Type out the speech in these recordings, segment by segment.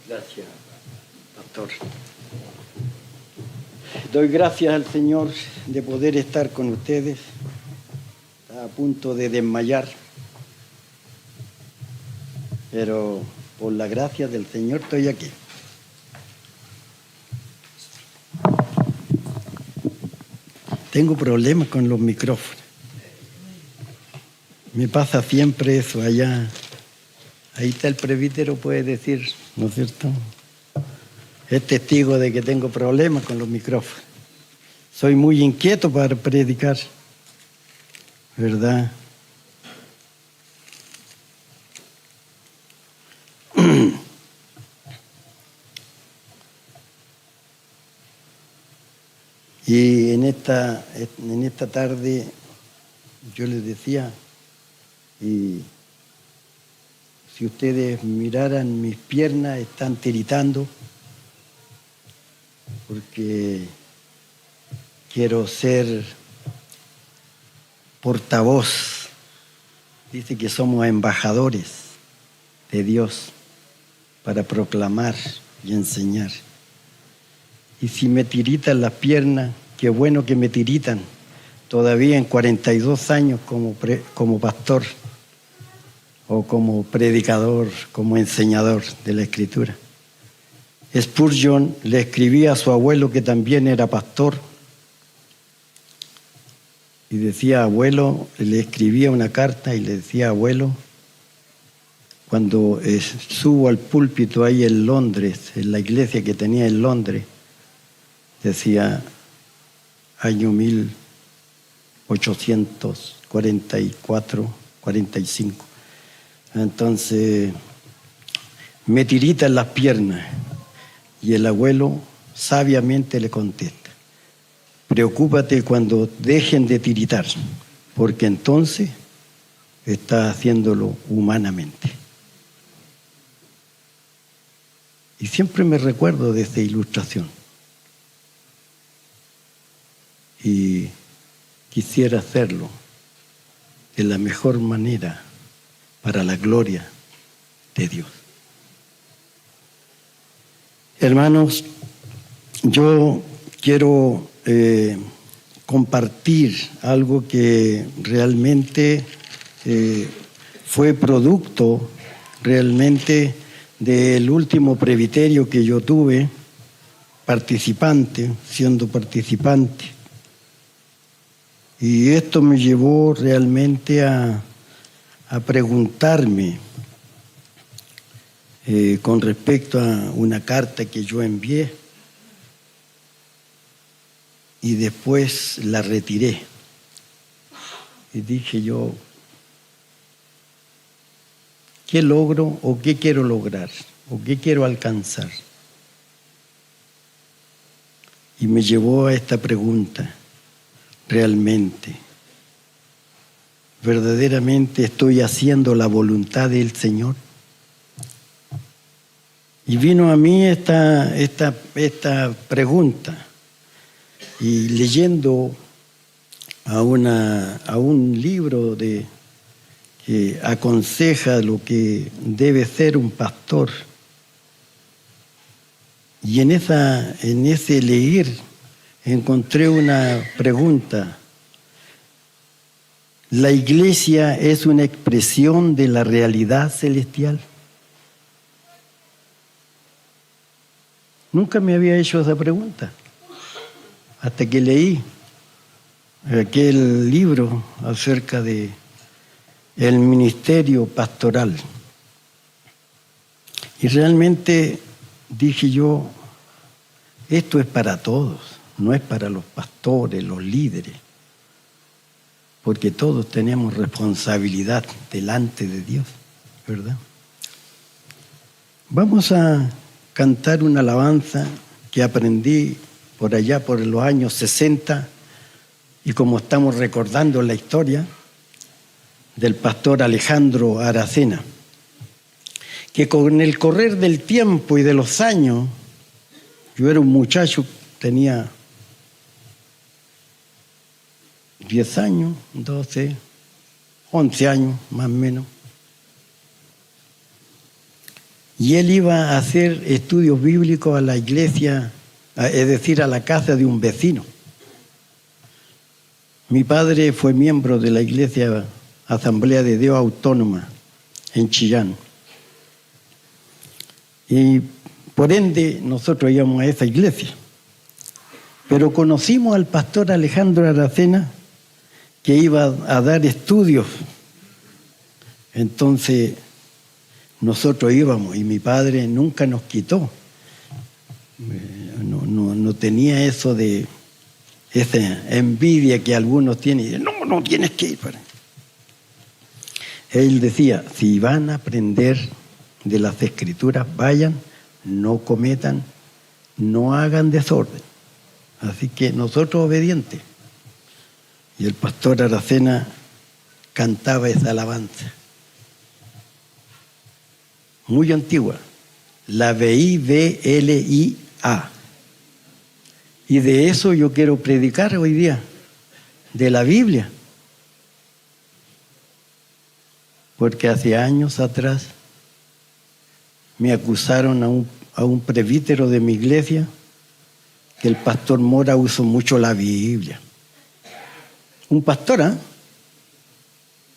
Gracias, pastor. Doy gracias al Señor de poder estar con ustedes. Estaba a punto de desmayar, pero por la gracia del Señor estoy aquí. Tengo problemas con los micrófonos. Me pasa siempre eso allá. Ahí está el presbítero, puede decir, ¿no es cierto? Es testigo de que tengo problemas con los micrófonos. Soy muy inquieto para predicar, ¿verdad? Y en esta tarde yo les decía, y si ustedes miraran mis piernas, están tiritando, porque quiero ser portavoz. Dice que somos embajadores de Dios para proclamar y enseñar. Y si me tiritan las piernas, qué bueno que me tiritan, todavía en 42 años como pastor o como predicador, como enseñador de la Escritura. Spurgeon le escribía a su abuelo, que también era pastor, y decía, abuelo, le escribía una carta y le decía, abuelo, cuando subo al púlpito ahí en Londres, en la iglesia que tenía en Londres, decía, año 1844, 45. Entonces, me tiritan las piernas. Y el abuelo sabiamente le contesta, preocúpate cuando dejen de tiritar, porque entonces estás haciéndolo humanamente. Y siempre me recuerdo de esta ilustración. Y quisiera hacerlo de la mejor manera para la gloria de Dios. Hermanos, yo quiero compartir algo que realmente fue producto realmente del último presbiterio que yo tuve, siendo participante. Y esto me llevó realmente a preguntarme con respecto a una carta que yo envié y después la retiré. Y dije yo, ¿qué logro o qué quiero lograr o qué quiero alcanzar? Y me llevó a esta pregunta, realmente, ¿verdaderamente estoy haciendo la voluntad del Señor? Y vino a mí esta pregunta, y leyendo a un libro que aconseja lo que debe ser un pastor, y en ese leer encontré una pregunta. ¿La iglesia es una expresión de la realidad celestial? Nunca me había hecho esa pregunta, hasta que leí aquel libro acerca de el ministerio pastoral. Y realmente dije yo, esto es para todos, no es para los pastores, los líderes, porque todos tenemos responsabilidad delante de Dios, ¿verdad? Vamos a cantar una alabanza que aprendí por allá por los años 60, y como estamos recordando la historia del pastor Alejandro Aracena, que con el correr del tiempo y de los años, yo era un muchacho, tenía 10 años, 12, 11 años más o menos, Y él iba a hacer estudios bíblicos a la iglesia, es decir, a la casa de un vecino. Mi padre fue miembro de la iglesia Asamblea de Dios Autónoma en Chillán. Y por ende nosotros íbamos a esa iglesia. Pero conocimos al pastor Alejandro Aracena, que iba a dar estudios. Entonces nosotros íbamos y mi padre nunca nos quitó. No tenía eso de esa envidia que algunos tienen. No tienes que ir. Él decía, si van a aprender de las Escrituras, vayan, no cometan, no hagan desorden. Así que nosotros obedientes. Y el pastor Aracena cantaba esa alabanza. Muy antigua. La Biblia. Y de eso yo quiero predicar hoy día. De la Biblia. Porque hace años atrás me acusaron a un presbítero de mi iglesia que el pastor Mora usó mucho la Biblia. Un pastor, ¿eh?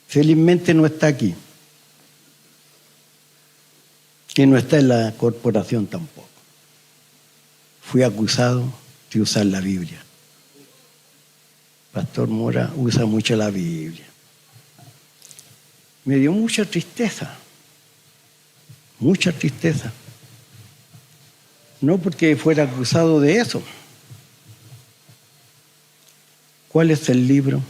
Felizmente no está aquí. Y no está en la corporación tampoco. Fui acusado de usar la Biblia. Pastor Mora usa mucho la Biblia. Me dio mucha tristeza. Mucha tristeza. No porque fuera acusado de eso. ¿Cuál es el libro?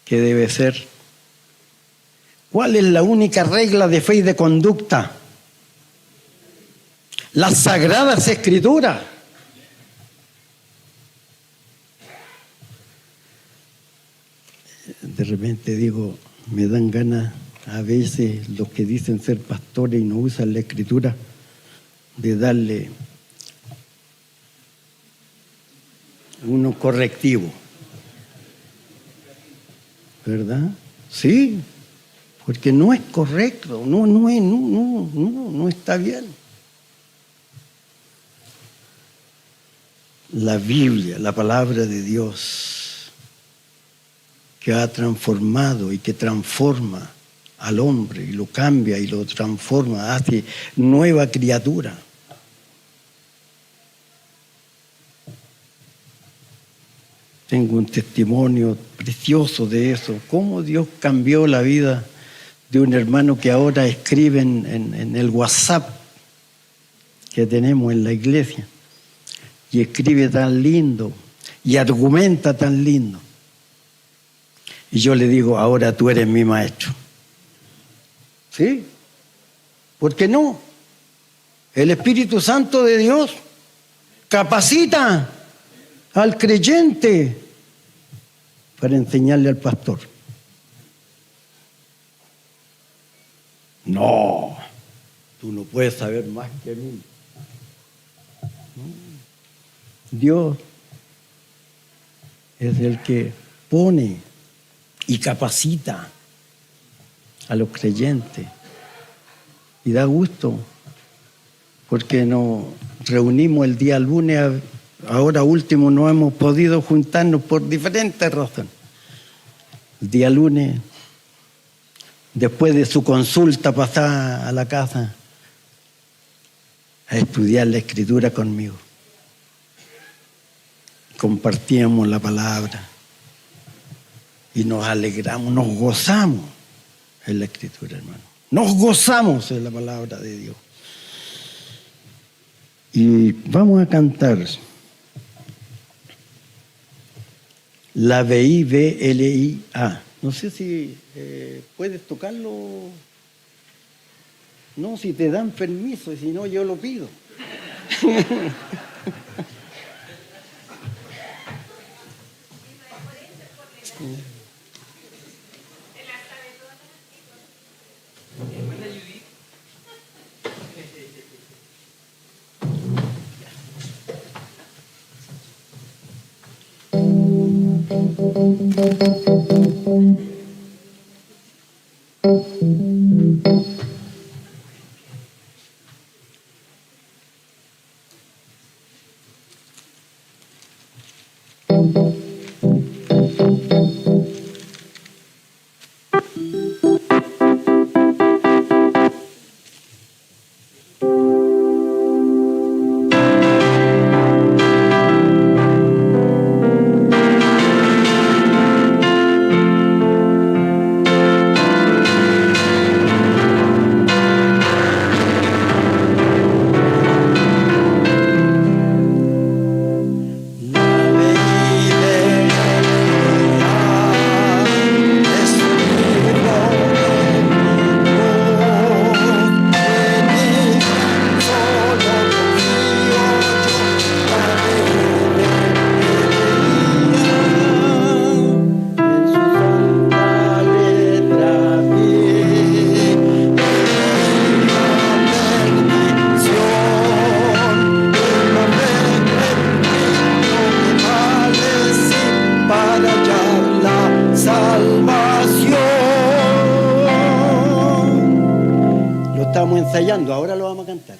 Que debe ser. ¿Cuál es la única regla de fe y de conducta? Las Sagradas Escrituras. De repente digo, me dan ganas a veces los que dicen ser pastores y no usan la Escritura, de darle uno correctivo. ¿Verdad? Sí, porque no es correcto, no está bien. La Biblia, la palabra de Dios, que ha transformado y que transforma al hombre y lo cambia y lo transforma, hace nueva criatura. Tengo un testimonio precioso de eso, cómo Dios cambió la vida de un hermano que ahora escribe en el WhatsApp que tenemos en la iglesia, y escribe tan lindo y argumenta tan lindo. Y yo le digo, ahora tú eres mi maestro. ¿Sí? ¿Por qué no? El Espíritu Santo de Dios capacita al creyente para enseñarle al pastor. No, tú no puedes saber más que mí. Dios es el que pone y capacita a los creyentes. Y da gusto, porque nos reunimos el día lunes, ahora último no hemos podido juntarnos por diferentes razones. El día lunes, después de su consulta, pasaba a la casa a estudiar la Escritura conmigo. Compartíamos la palabra y nos alegramos, nos gozamos en la Escritura, hermano. Nos gozamos en la palabra de Dios. Y vamos a cantar la Biblia. No sé si puedes tocarlo. No, si te dan permiso, si no yo lo pido. Estamos ensayando, ahora lo vamos a cantar.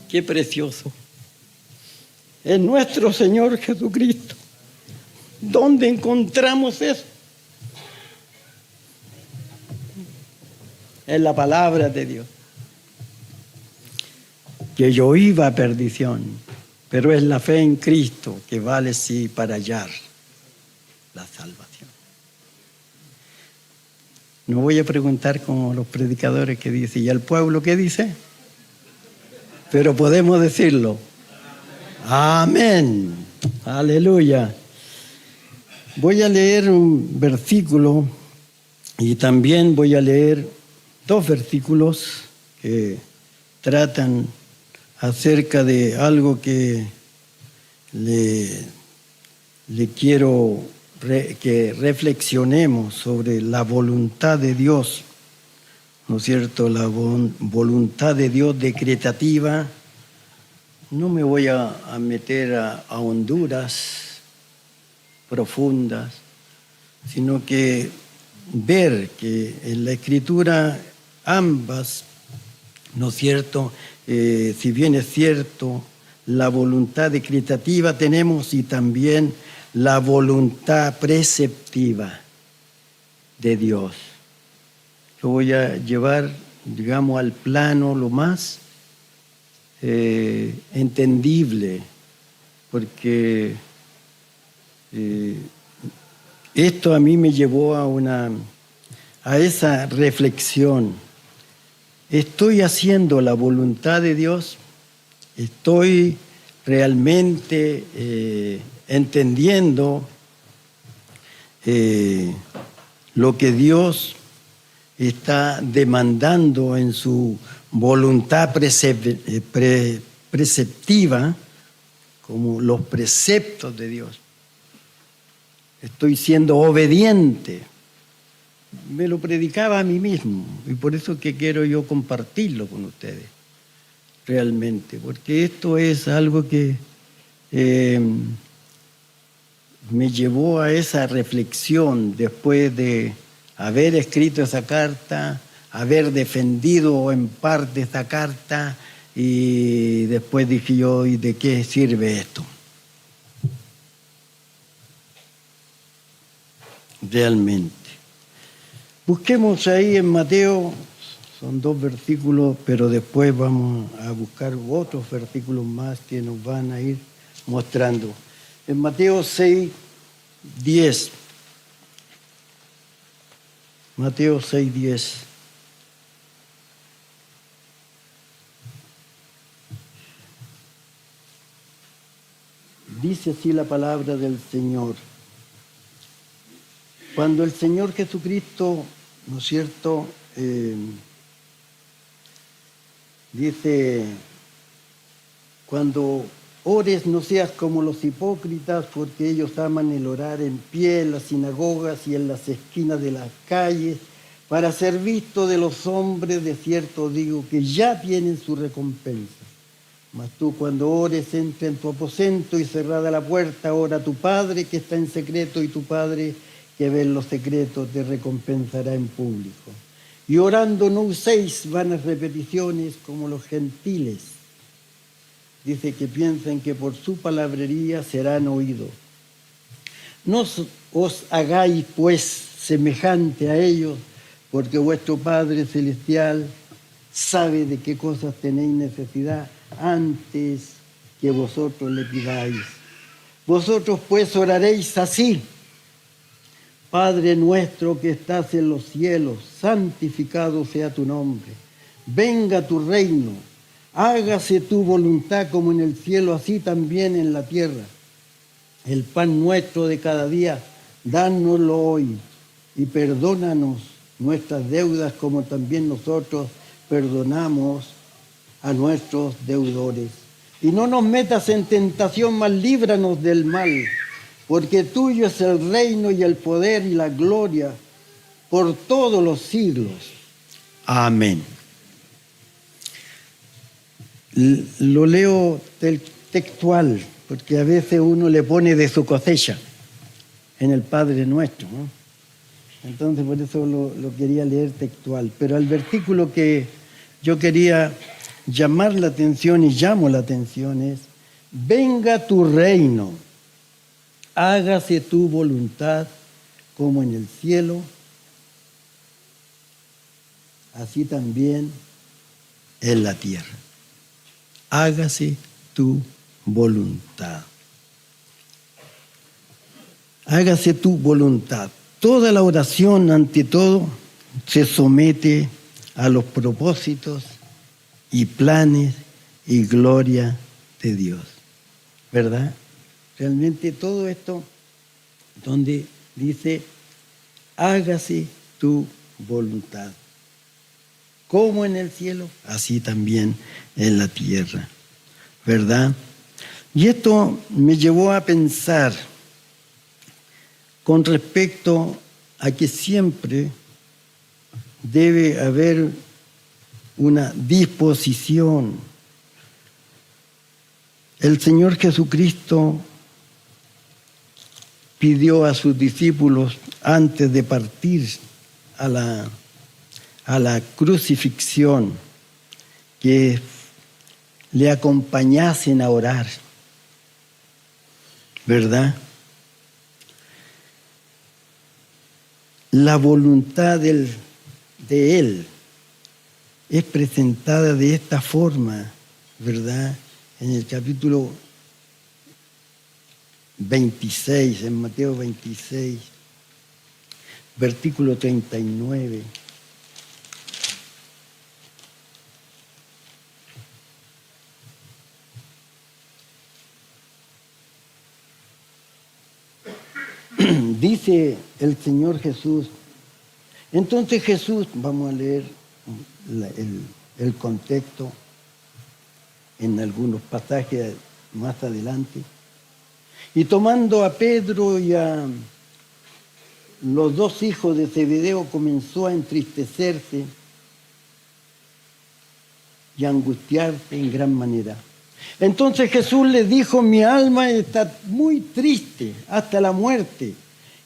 Qué precioso. Es nuestro Señor Jesucristo. ¿Dónde encontramos eso? Es la palabra de Dios. Que yo iba a perdición, pero es la fe en Cristo que vale sí para hallar la salvación. No voy a preguntar como los predicadores que dicen, ¿y al pueblo qué dice? Pero podemos decirlo. Amén. Aleluya. Voy a leer un versículo y también voy a leer 2 versículos que tratan acerca de algo que le quiero que reflexionemos sobre la voluntad de Dios. ¿No es cierto? La voluntad de Dios decretativa. No me voy a meter a honduras profundas, sino que ver que en la Escritura ambas, ¿no es cierto? Si bien es cierto, la voluntad decretativa tenemos y también la voluntad preceptiva de Dios. Lo voy a llevar, digamos, al plano lo más entendible, porque esto a mí me llevó a esa reflexión. ¿Estoy haciendo la voluntad de Dios? ¿Estoy realmente entendiendo lo que Dios está demandando en su voluntad preceptiva, como los preceptos de Dios? Estoy siendo obediente. Me lo predicaba a mí mismo y por eso que quiero yo compartirlo con ustedes, realmente, porque esto es algo que me llevó a esa reflexión después de haber escrito esa carta, haber defendido en parte esta carta, y después dije yo, ¿y de qué sirve esto? Realmente. Busquemos ahí en Mateo, son 2 versículos, pero después vamos a buscar otros versículos más que nos van a ir mostrando. En Mateo 6:10. Mateo 6:10. Dice así la palabra del Señor. Cuando el Señor Jesucristo, ¿no es cierto?, dice, cuando ores no seas como los hipócritas, porque ellos aman el orar en pie en las sinagogas y en las esquinas de las calles, para ser visto de los hombres. De cierto digo que ya tienen su recompensa. Mas tú cuando ores, entra en tu aposento y cerrada la puerta, ora a tu Padre que está en secreto, y tu Padre que ve en los secretos te recompensará en público. Y orando no uséis vanas repeticiones como los gentiles. Dice que piensen que por su palabrería serán oídos. No os hagáis pues semejante a ellos, porque vuestro Padre Celestial sabe de qué cosas tenéis necesidad antes que vosotros le pidáis. Vosotros pues oraréis así: Padre nuestro que estás en los cielos, santificado sea tu nombre. Venga tu reino, hágase tu voluntad como en el cielo, así también en la tierra. El pan nuestro de cada día, dánoslo hoy, y perdónanos nuestras deudas como también nosotros perdonamos a nuestros deudores. Y no nos metas en tentación, mas líbranos del mal, porque tuyo es el reino y el poder y la gloria por todos los siglos. Amén. Lo leo textual, porque a veces uno le pone de su cosecha en el Padre Nuestro, ¿no? Entonces por eso lo quería leer textual. Pero al versículo que yo quería llamar la atención y llamo la atención es: venga tu reino, hágase tu voluntad como en el cielo, así también en la tierra. Hágase tu voluntad. Hágase tu voluntad. Toda la oración, ante todo, se somete a los propósitos y planes y gloria de Dios. ¿Verdad? Realmente todo esto, donde dice, hágase tu voluntad, como en el cielo, así también en la tierra. ¿Verdad? Y esto me llevó a pensar con respecto a que siempre debe haber una disposición. El Señor Jesucristo pidió a sus discípulos antes de partir a la crucifixión que le acompañasen a orar, ¿verdad? La voluntad de Él es presentada de esta forma, ¿verdad? En el capítulo 26, en Mateo 26, versículo 39. Dice el Señor Jesús. Entonces Jesús, vamos a leer el contexto en algunos pasajes más adelante. Y tomando a Pedro y a los dos hijos de Zebedeo, comenzó a entristecerse y a angustiarse en gran manera. Entonces Jesús les dijo: mi alma está muy triste hasta la muerte.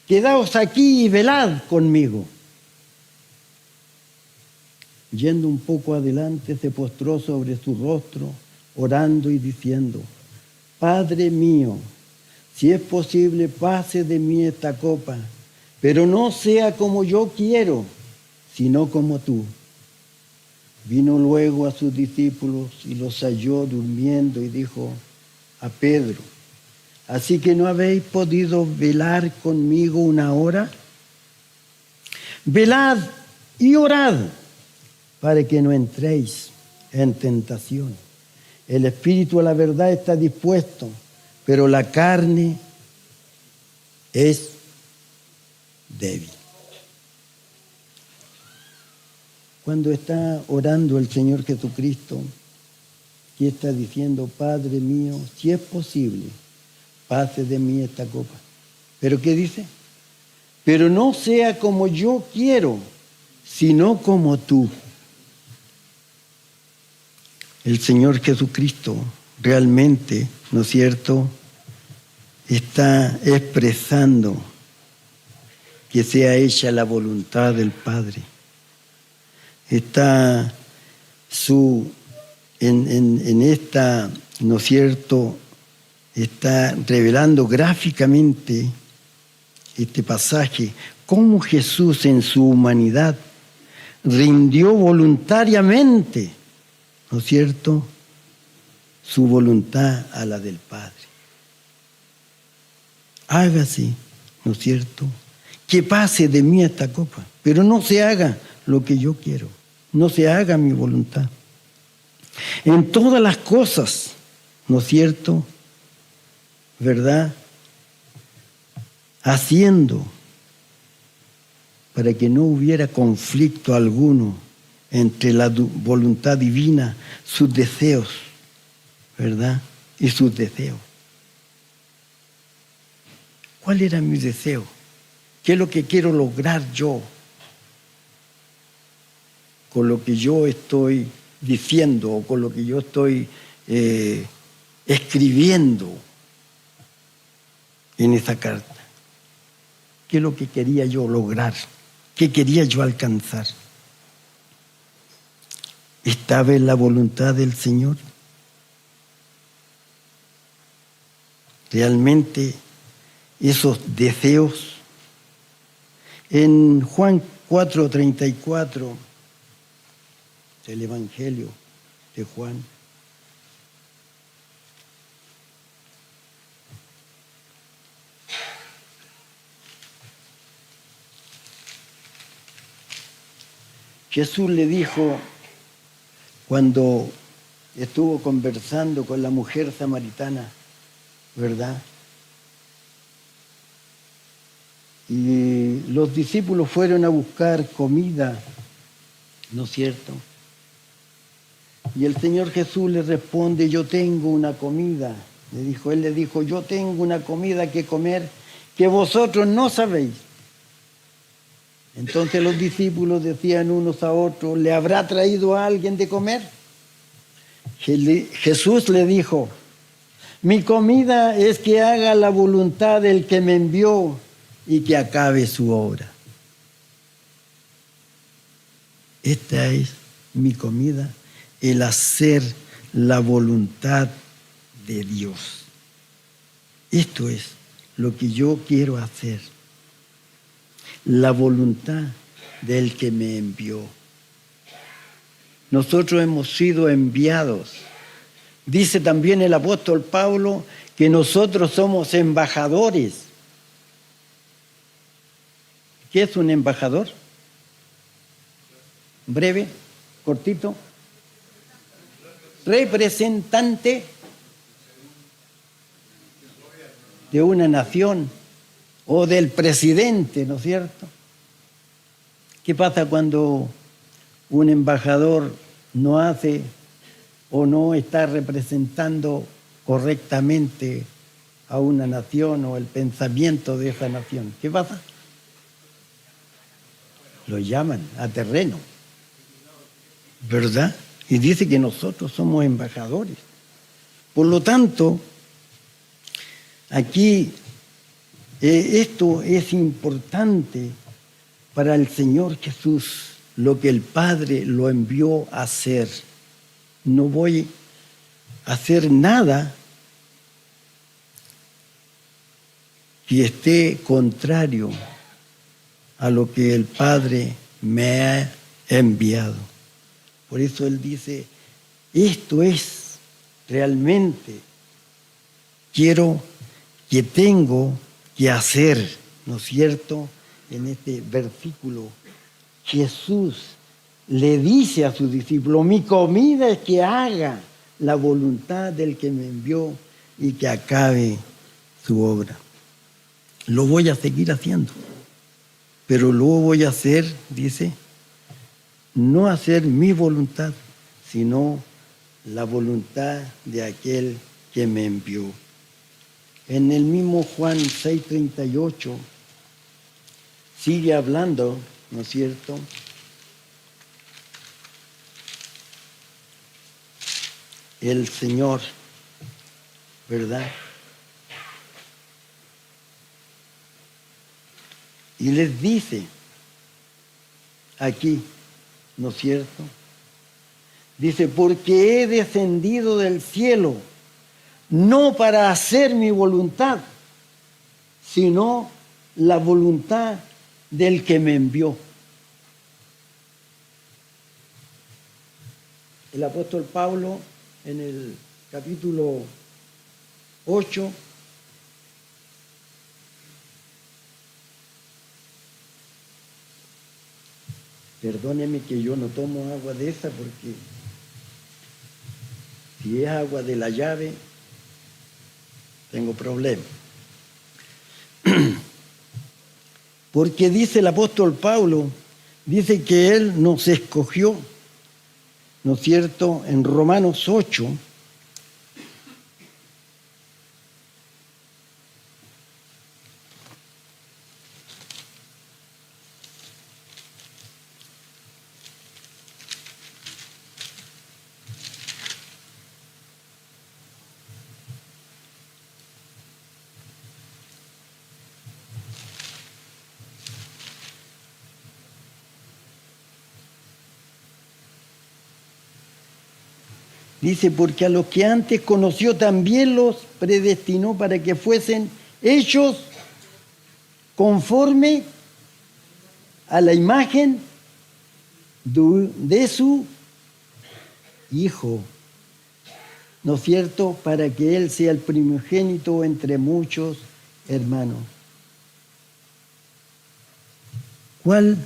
Quedaos aquí y velad conmigo. Yendo un poco adelante, se postró sobre su rostro, orando y diciendo: Padre mío, si es posible, pase de mí esta copa, pero no sea como yo quiero, sino como tú. Vino luego a sus discípulos y los halló durmiendo y dijo a Pedro: ¿así que no habéis podido velar conmigo una hora? Velad y orad para que no entréis en tentación. El espíritu a la verdad está dispuesto, pero la carne es débil. Cuando está orando el Señor Jesucristo, ¿qué está diciendo? Padre mío, si es posible, pase de mí esta copa. ¿Pero qué dice? Pero no sea como yo quiero, sino como tú. El Señor Jesucristo realmente, ¿no es cierto?, está expresando que sea hecha la voluntad del Padre. Está en esta, ¿no es cierto?, está revelando gráficamente este pasaje, cómo Jesús en su humanidad rindió voluntariamente, ¿no es cierto?, su voluntad a la del Padre. Hágase, ¿no es cierto?, que pase de mí esta copa, pero no se haga lo que yo quiero, no se haga mi voluntad. En todas las cosas, ¿no es cierto?, ¿verdad?, haciendo para que no hubiera conflicto alguno entre la voluntad divina, sus deseos, ¿verdad?, y sus deseos. ¿Cuál era mi deseo? ¿Qué es lo que quiero lograr yo con lo que yo estoy diciendo o con lo que yo estoy escribiendo en esa carta? ¿Qué es lo que quería yo lograr? ¿Qué quería yo alcanzar? ¿Estaba en la voluntad del Señor? Realmente esos deseos. En Juan 4:34 del Evangelio de Juan, Jesús le dijo, cuando estuvo conversando con la mujer samaritana, ¿verdad?, y los discípulos fueron a buscar comida, ¿no es cierto? Y el Señor Jesús le responde, yo tengo una comida. Él le dijo, yo tengo una comida que comer que vosotros no sabéis. Entonces los discípulos decían unos a otros, ¿le habrá traído a alguien de comer? Jesús le dijo, mi comida es que haga la voluntad del que me envió y que acabe su obra. Esta es mi comida, el hacer la voluntad de Dios. Esto es lo que yo quiero hacer. La voluntad del que me envió. Nosotros hemos sido enviados. Dice también el apóstol Pablo que nosotros somos embajadores. ¿Qué es un embajador? Breve, cortito. Representante de una nación o del presidente, ¿no es cierto? ¿Qué pasa cuando un embajador no hace o no está representando correctamente a una nación o el pensamiento de esa nación? ¿Qué pasa? Lo llaman a terreno, ¿verdad? Y dice que nosotros somos embajadores. Por lo tanto, aquí esto es importante para el Señor Jesús, lo que el Padre lo envió a hacer. No voy a hacer nada que esté contrario a lo que el Padre me ha enviado. Por eso Él dice, esto es realmente, tengo que hacer, ¿no es cierto? En este versículo, Jesús le dice a sus discípulos, mi comida es que haga la voluntad del que me envió y que acabe su obra. Lo voy a seguir haciendo. pero luego voy a hacer, dice, no hacer mi voluntad, sino la voluntad de aquel que me envió. En el mismo Juan 6:38 sigue hablando, ¿no es cierto?, el Señor, ¿verdad? Y les dice aquí, ¿no es cierto? Dice, porque he descendido del cielo, no para hacer mi voluntad, sino la voluntad del que me envió. El apóstol Pablo, en el capítulo 8, perdóneme que yo no tomo agua de esa, porque si es agua de la llave, tengo problemas. Porque dice el apóstol Pablo, dice que él nos escogió, ¿no es cierto?, en Romanos 8, dice, porque a los que antes conoció también los predestinó para que fuesen hechos conforme a la imagen de su Hijo, ¿no es cierto?, para que Él sea el primogénito entre muchos hermanos. ¿Cuál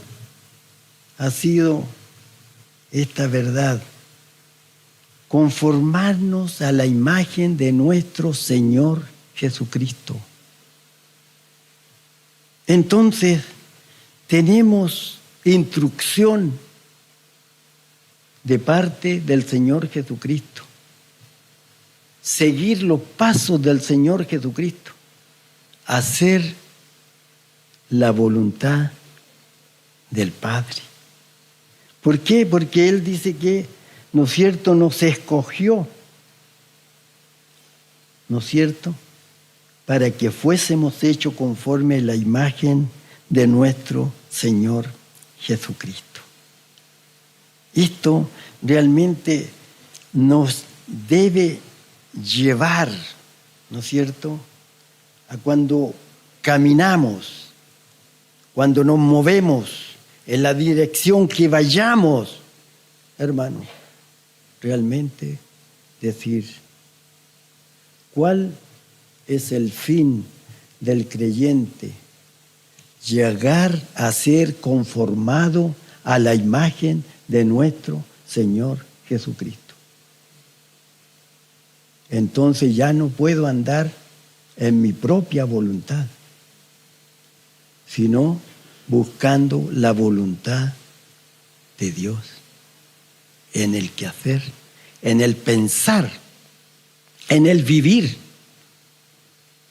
ha sido esta verdad? Conformarnos a la imagen de nuestro Señor Jesucristo. Entonces, tenemos instrucción de parte del Señor Jesucristo. Seguir los pasos del Señor Jesucristo. Hacer la voluntad del Padre. ¿Por qué? Porque Él dice que, ¿no es cierto?, nos escogió, ¿no es cierto?, para que fuésemos hechos conforme a la imagen de nuestro Señor Jesucristo. Esto realmente nos debe llevar, ¿no es cierto?, a cuando caminamos, cuando nos movemos en la dirección que vayamos, hermano, realmente decir, ¿cuál es el fin del creyente? Llegar a ser conformado a la imagen de nuestro Señor Jesucristo. Entonces ya no puedo andar en mi propia voluntad, sino buscando la voluntad de Dios en el quehacer, en el pensar, en el vivir.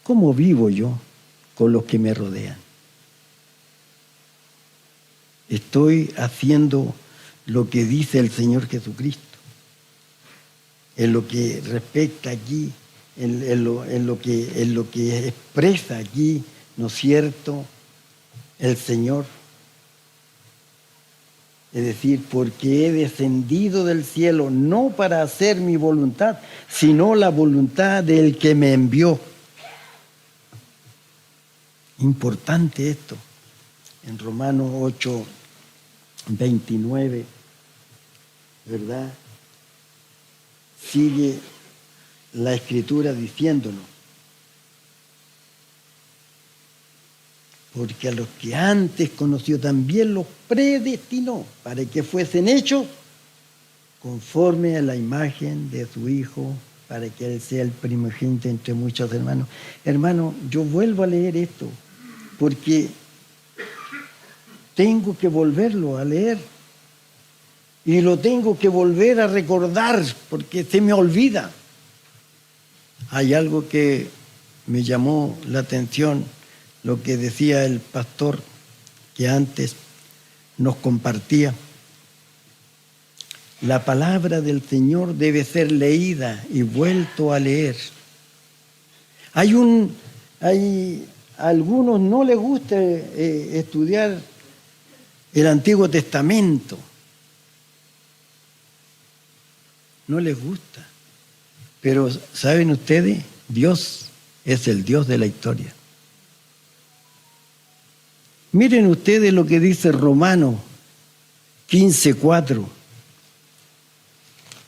¿Cómo vivo yo con los que me rodean? Estoy haciendo lo que dice el Señor Jesucristo, en lo que respecta aquí, en lo que expresa aquí, ¿no es cierto?, el Señor. Es decir, porque he descendido del cielo no para hacer mi voluntad, sino la voluntad del que me envió. Importante esto. En Romanos 8, 29, ¿verdad?, sigue la Escritura diciéndonos, porque a los que antes conoció también los predestinó para que fuesen hechos conforme a la imagen de su Hijo, para que Él sea el primogénito entre muchos hermanos. Hermano, yo vuelvo a leer esto, porque tengo que volverlo a leer. Y lo tengo que volver a recordar porque se me olvida. Hay algo que me llamó la atención, lo que decía el pastor que antes nos compartía. La palabra del Señor debe ser leída y vuelto a leer. A algunos no les gusta estudiar el Antiguo Testamento. No les gusta. Pero, ¿saben ustedes? Dios es el Dios de la historia. Miren ustedes lo que dice Romanos 15:4.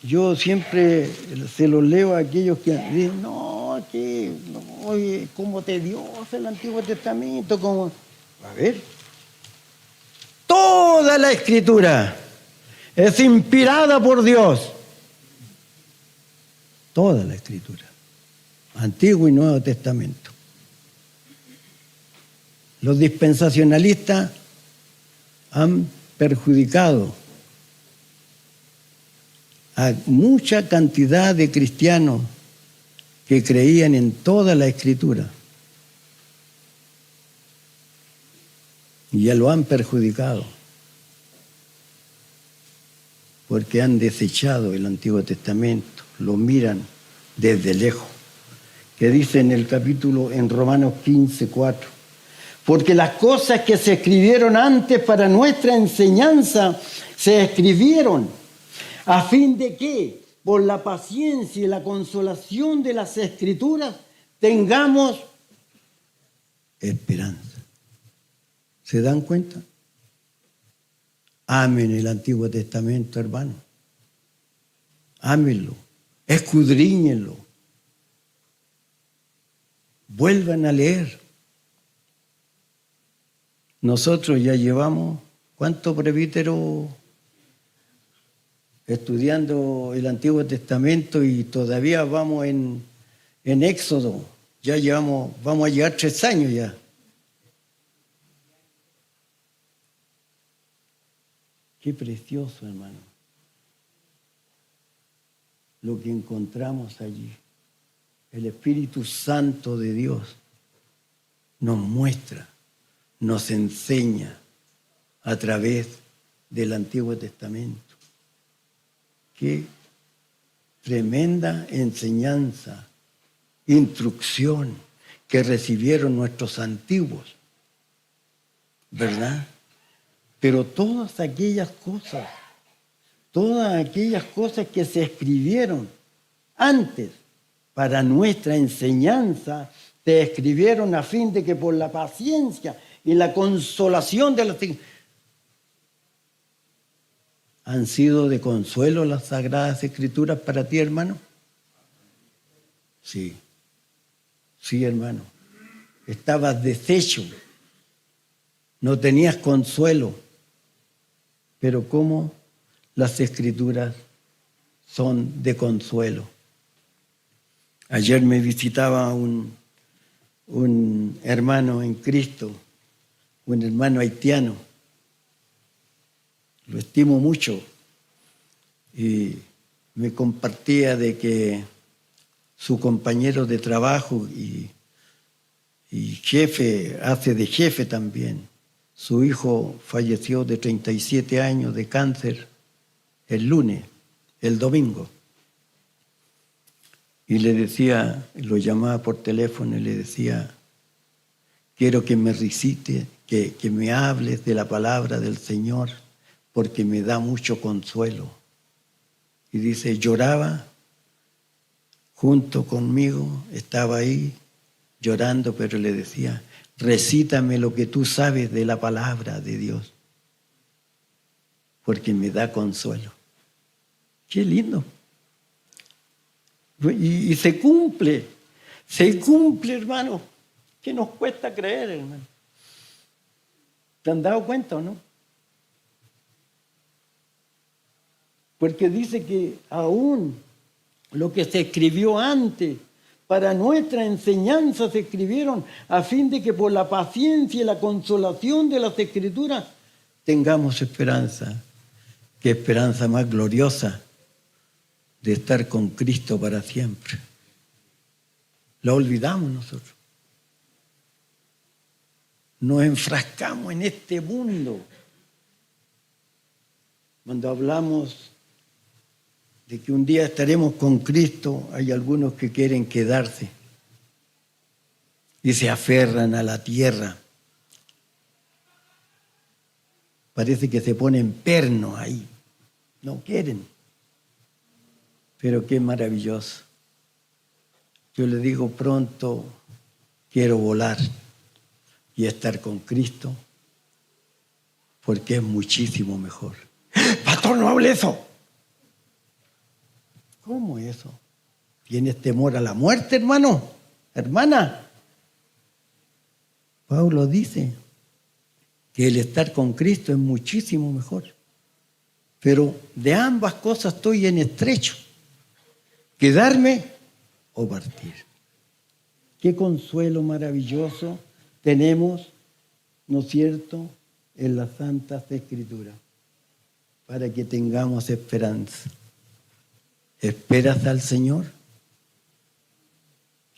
Yo siempre se los leo a aquellos que dicen, oye, ¿cómo tedioso el Antiguo Testamento? ¿Cómo? A ver, toda la Escritura es inspirada por Dios. Toda la Escritura, Antiguo y Nuevo Testamento. Los dispensacionalistas han perjudicado a mucha cantidad de cristianos que creían en toda la Escritura. Y ya lo han perjudicado, porque han desechado el Antiguo Testamento, lo miran desde lejos. Que dice en el capítulo, en Romanos 15:4, porque las cosas que se escribieron antes para nuestra enseñanza se escribieron a fin de que, por la paciencia y la consolación de las Escrituras, tengamos esperanza. ¿Se dan cuenta? Amen el Antiguo Testamento, hermano. Ámenlo, escudriñenlo. Vuelvan a leer. Nosotros ya llevamos, ¿cuántos presbíteros estudiando el Antiguo Testamento y todavía vamos en Éxodo? Ya llevamos, vamos a llegar 3 años ya. Qué precioso, hermano, lo que encontramos allí. El Espíritu Santo de Dios nos muestra, nos enseña a través del Antiguo Testamento. Qué tremenda enseñanza, instrucción que recibieron nuestros antiguos, ¿verdad? Pero todas aquellas cosas que se escribieron antes para nuestra enseñanza, se escribieron a fin de que por la paciencia y la consolación de las... ¿Han sido de consuelo las Sagradas Escrituras para ti, hermano? Sí, hermano. Estabas deshecho, no tenías consuelo. Pero ¿cómo las Escrituras son de consuelo? Ayer me visitaba un hermano en Cristo, un hermano haitiano. Lo estimo mucho y me compartía de que su compañero de trabajo y jefe, hace de jefe también, su hijo falleció de 37 años de cáncer el domingo. Y le decía, lo llamaba por teléfono y le decía, quiero que me recites, que me hables de la palabra del Señor, porque me da mucho consuelo. Y dice, lloraba junto conmigo, estaba ahí llorando, pero le decía, recítame lo que tú sabes de la palabra de Dios, porque me da consuelo. Qué lindo. Y se cumple, hermano. ¿Qué nos cuesta creer, hermano? ¿Te han dado cuenta o no? Porque dice que aún lo que se escribió antes para nuestra enseñanza se escribieron a fin de que por la paciencia y la consolación de las Escrituras tengamos esperanza. Qué esperanza más gloriosa de estar con Cristo para siempre. La olvidamos nosotros. Nos enfrascamos en este mundo. Cuando hablamos de que un día estaremos con Cristo, hay algunos que quieren quedarse y se aferran a la tierra. Parece que se ponen pernos ahí. No quieren. Pero qué maravilloso. Yo le digo pronto, quiero volar y estar con Cristo, porque es muchísimo mejor. Pastor, no hable eso. ¿Cómo eso? ¿Tienes temor a la muerte, hermano? Hermana. Pablo dice que el estar con Cristo es muchísimo mejor. Pero de ambas cosas estoy en estrecho. Quedarme o partir. Qué consuelo maravilloso tenemos, ¿no es cierto?, en las Santas Escrituras, para que tengamos esperanza. ¿Esperas al Señor?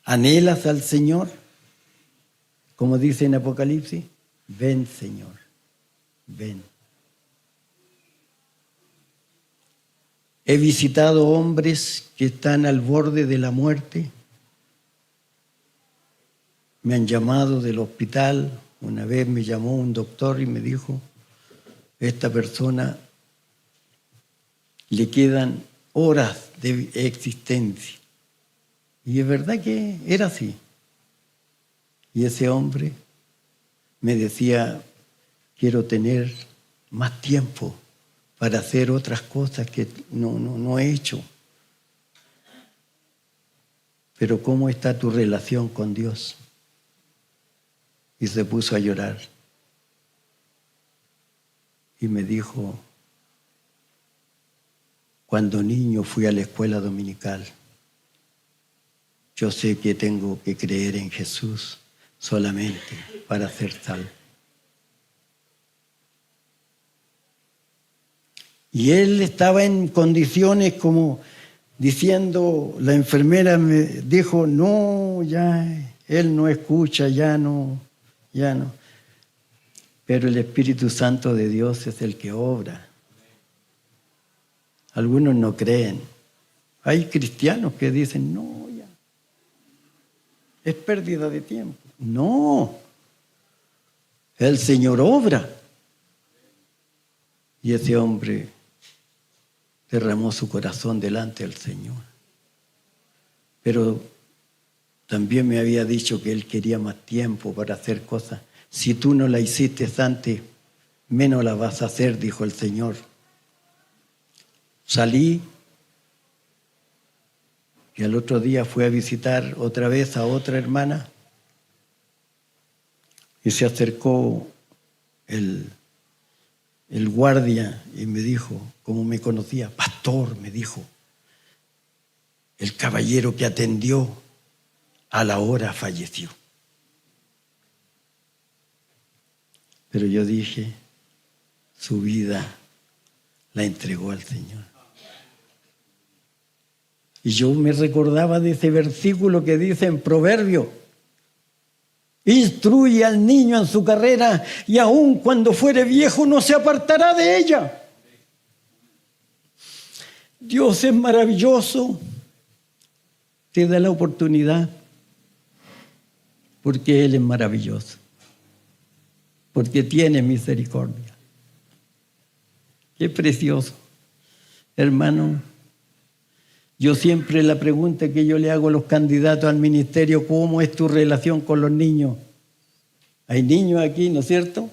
¿Anhelas al Señor? Como dice en Apocalipsis, ven, Señor, ven. He visitado hombres que están al borde de la muerte. Me han llamado del hospital. Una vez me llamó un doctor y me dijo, esta persona le quedan horas de existencia. Y es verdad que era así. Y ese hombre me decía, quiero tener más tiempo para hacer otras cosas que no he hecho. Pero ¿cómo está tu relación con Dios? Y se puso a llorar. Y me dijo, cuando niño fui a la escuela dominical. Yo sé que tengo que creer en Jesús solamente para ser salvo. Y él estaba en condiciones como diciendo, la enfermera me dijo, no, ya, él no escucha, ya no. Pero el Espíritu Santo de Dios es el que obra. Algunos no creen. Hay cristianos que dicen, no, ya, es pérdida de tiempo. No, el Señor obra. Y ese hombre derramó su corazón delante del Señor. Pero también me había dicho que él quería más tiempo para hacer cosas. Si tú no la hiciste antes, menos la vas a hacer, dijo el Señor. Salí y al otro día fui a visitar otra vez a otra hermana y se acercó el guardia y me dijo, como me conocía, pastor, me dijo, el caballero que atendió a la hora falleció. Pero yo dije, su vida la entregó al Señor. Y yo me recordaba de ese versículo que dice en Proverbio, instruye al niño en su carrera y aun cuando fuere viejo no se apartará de ella. Dios es maravilloso, te da la oportunidad porque Él es maravilloso, porque tiene misericordia. Qué precioso. Hermano, yo siempre la pregunta que yo le hago a los candidatos al ministerio, ¿cómo es tu relación con los niños? Hay niños aquí, ¿no es cierto?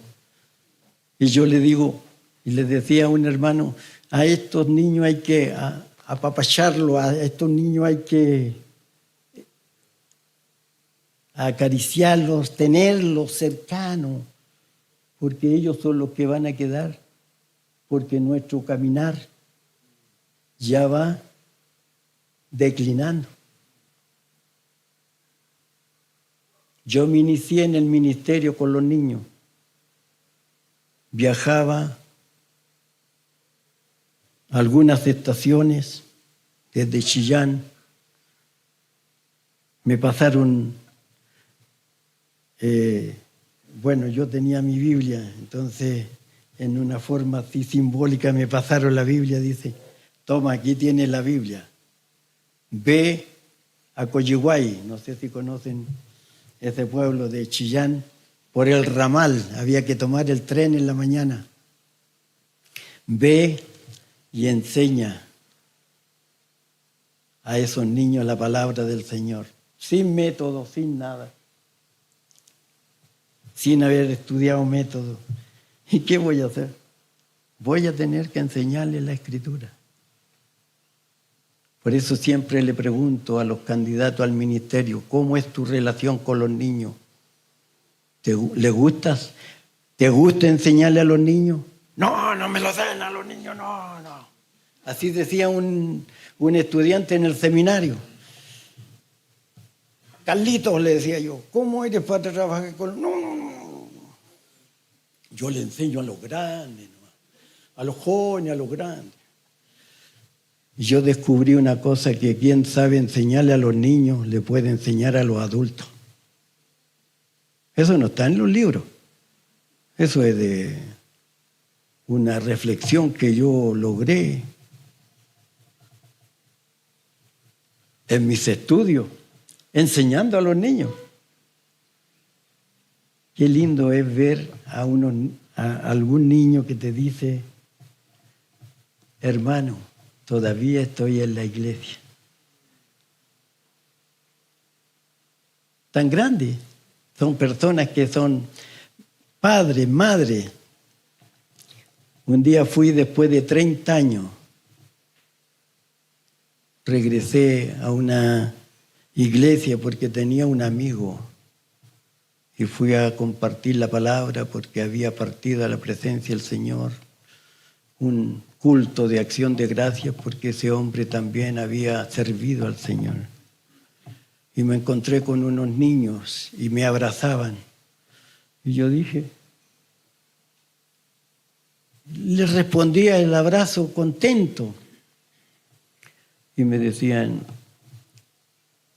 Y yo le digo, y le decía a un hermano, a estos niños hay que apapacharlos, a estos niños hay que acariciarlos, tenerlos cercanos, porque ellos son los que van a quedar, porque nuestro caminar ya va declinando. Yo me inicié en el ministerio con los niños viajaba a algunas estaciones desde Chillán. Me pasaron, yo tenía mi Biblia, entonces en una forma así simbólica me pasaron la Biblia, dice, toma, aquí tienes la Biblia. Ve a Coyihuay, no sé si conocen ese pueblo de Chillán, por el ramal, había que tomar el tren en la mañana. Ve y enseña a esos niños la palabra del Señor, sin método, sin nada, sin haber estudiado método. ¿Y qué voy a hacer? Voy a tener que enseñarles la Escritura. Por eso siempre le pregunto a los candidatos al ministerio, ¿cómo es tu relación con los niños? ¿Te gusta enseñarle a los niños? No, no me lo den a los niños, no. Así decía un estudiante en el seminario. Carlitos, le decía yo, ¿cómo eres para trabajar con...? No. Yo le enseño a los grandes, ¿no? A los jóvenes, a los grandes. Y yo descubrí una cosa, que quien sabe enseñarle a los niños le puede enseñar a los adultos. Eso no está en los libros. Eso es de una reflexión que yo logré en mis estudios, enseñando a los niños. Qué lindo es ver a algún niño que te dice, hermano, todavía estoy en la iglesia. Tan grandes. Son personas que son padres, madres. Un día fui después de 30 años. Regresé a una iglesia porque tenía un amigo y fui a compartir la palabra porque había partido a la presencia del Señor. Un culto de acción de gracias porque ese hombre también había servido al Señor. Y me encontré con unos niños y me abrazaban. Y yo dije, les respondía el abrazo contento. Y me decían,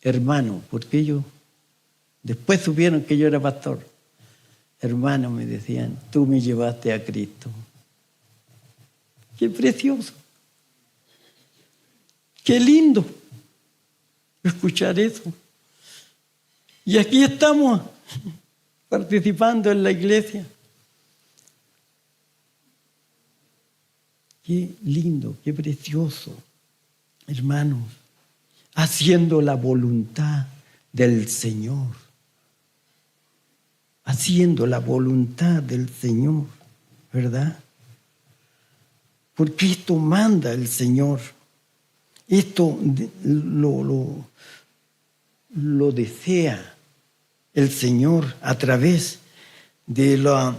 hermano, porque ellos después supieron que yo era pastor. Hermano, me decían, tú me llevaste a Cristo. Qué precioso. Qué lindo escuchar eso. Y aquí estamos participando en la iglesia. Qué lindo, qué precioso, hermanos, haciendo la voluntad del Señor. Haciendo la voluntad del Señor, ¿verdad? Porque esto manda el Señor. Esto lo desea el Señor a través de la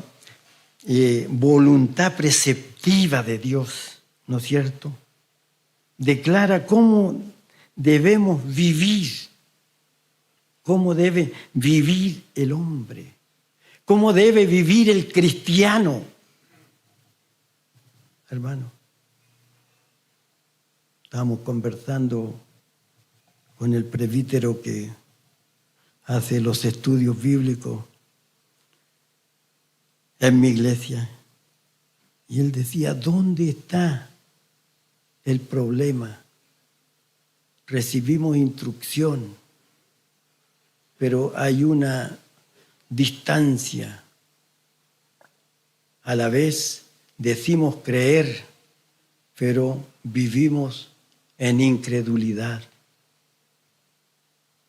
voluntad preceptiva de Dios, ¿no es cierto? Declara cómo debemos vivir, cómo debe vivir el hombre, cómo debe vivir el cristiano. Hermano, estábamos conversando con el presbítero que hace los estudios bíblicos en mi iglesia. Y él decía, ¿dónde está el problema? Recibimos instrucción, pero hay una distancia. A la vez decimos creer, pero vivimos en incredulidad.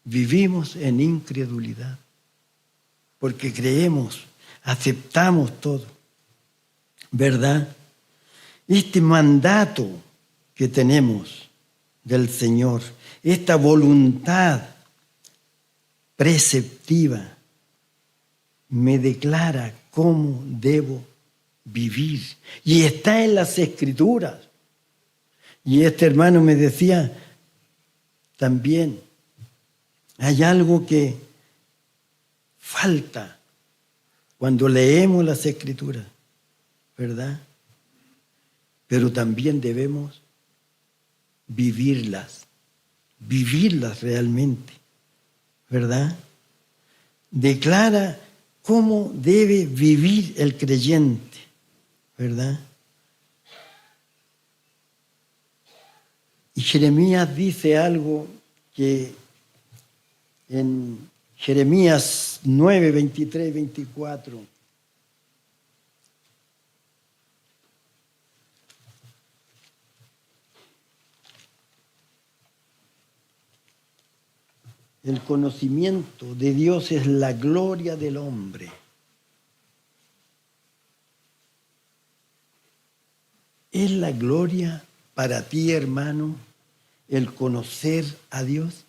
Vivimos en incredulidad, porque creemos, aceptamos todo, ¿verdad? Este mandato que tenemos del Señor, esta voluntad preceptiva, me declara cómo debo vivir. Y está en las Escrituras. Y este hermano me decía también, hay algo que falta cuando leemos las Escrituras. ¿verdad? Pero también debemos vivirlas realmente, ¿verdad? Declara cómo debe vivir el creyente, ¿verdad? Y Jeremías dice algo que en Jeremías 9, 23, 24. El conocimiento de Dios es la gloria del hombre. ¿Es la gloria para ti, hermano, el conocer a Dios?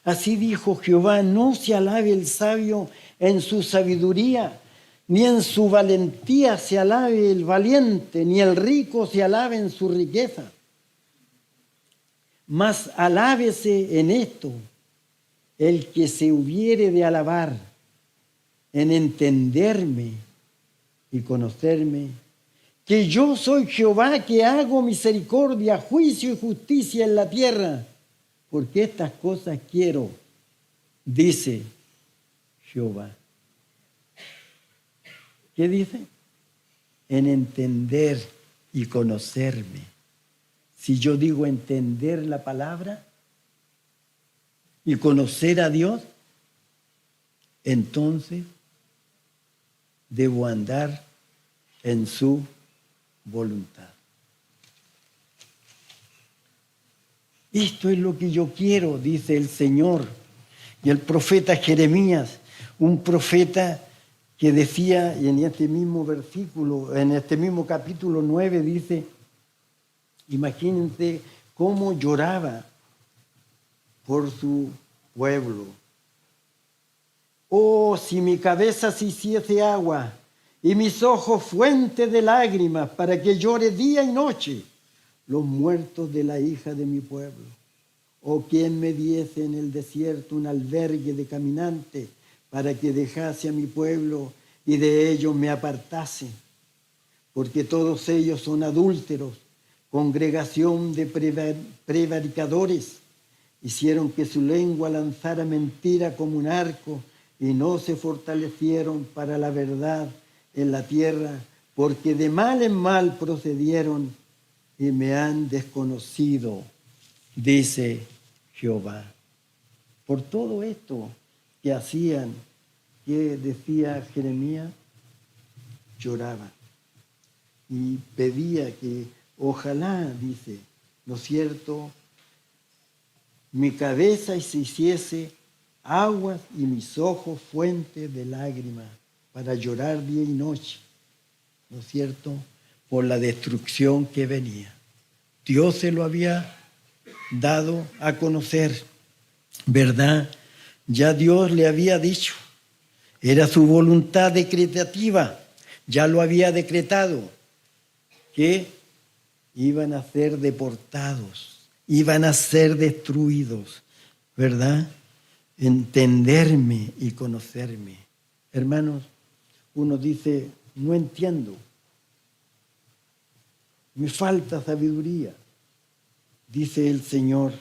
Así dijo Jehová: no se alabe el sabio en su sabiduría, ni en su valentía se alabe el valiente, ni el rico se alabe en su riqueza. Mas alábese en esto el que se hubiere de alabar, en entenderme y conocerme, que yo soy Jehová, que hago misericordia, juicio y justicia en la tierra, porque estas cosas quiero, dice Jehová. ¿Qué dice? En entender y conocerme. Si yo digo entender la palabra y conocer a Dios, entonces debo andar en su voluntad. Esto es lo que yo quiero, dice el Señor. Y el profeta Jeremías, un profeta que decía, y en este mismo versículo, en este mismo capítulo 9, dice, imagínense cómo lloraba por su pueblo. Oh, si mi cabeza se hiciese agua y mis ojos fuente de lágrimas, para que llore día y noche los muertos de la hija de mi pueblo. O quien me diese en el desierto un albergue de caminantes, para que dejase a mi pueblo y de ellos me apartase. Porque todos ellos son adúlteros, congregación de prevaricadores. Hicieron que su lengua lanzara mentira como un arco, y no se fortalecieron para la verdad en la tierra, porque de mal en mal procedieron y me han desconocido, dice Jehová. Por todo esto que hacían, que decía Jeremías, lloraba y pedía que ojalá, dice, ¿no es cierto?, mi cabeza se hiciese aguas y mis ojos fuentes de lágrimas, para llorar día y noche, ¿no es cierto?, por la destrucción que venía. Dios se lo había dado a conocer, ¿verdad? Ya Dios le había dicho, era su voluntad decretativa, ya lo había decretado, que iban a ser deportados, iban a ser destruidos, ¿verdad? Entenderme y conocerme. Hermanos, uno dice, no entiendo, me falta sabiduría, dice el Señor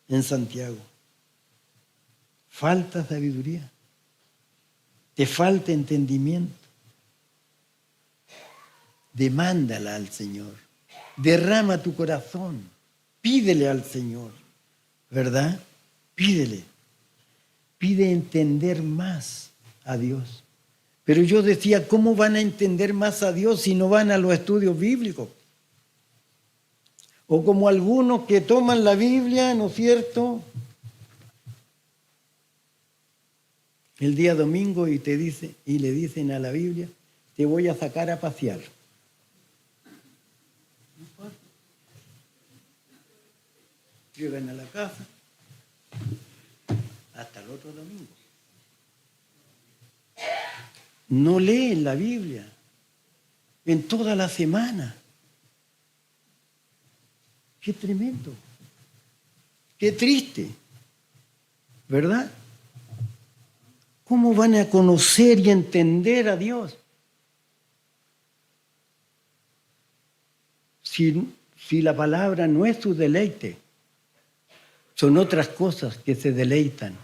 en Santiago. Falta sabiduría, te falta entendimiento. Demándala al Señor, derrama tu corazón, pídele al Señor, ¿verdad? Pídele, pide entender más a Dios. Pero yo decía, ¿cómo van a entender más a Dios si no van a los estudios bíblicos? O como algunos que toman la Biblia, ¿no es cierto?, el día domingo y le dicen a la Biblia, te voy a sacar a pasear. Llegan a la casa hasta el otro domingo. No leen la Biblia en toda la semana. Qué tremendo, qué triste, ¿verdad? ¿Cómo van a conocer y entender a Dios? Si la palabra no es su deleite, son otras cosas que se deleitan.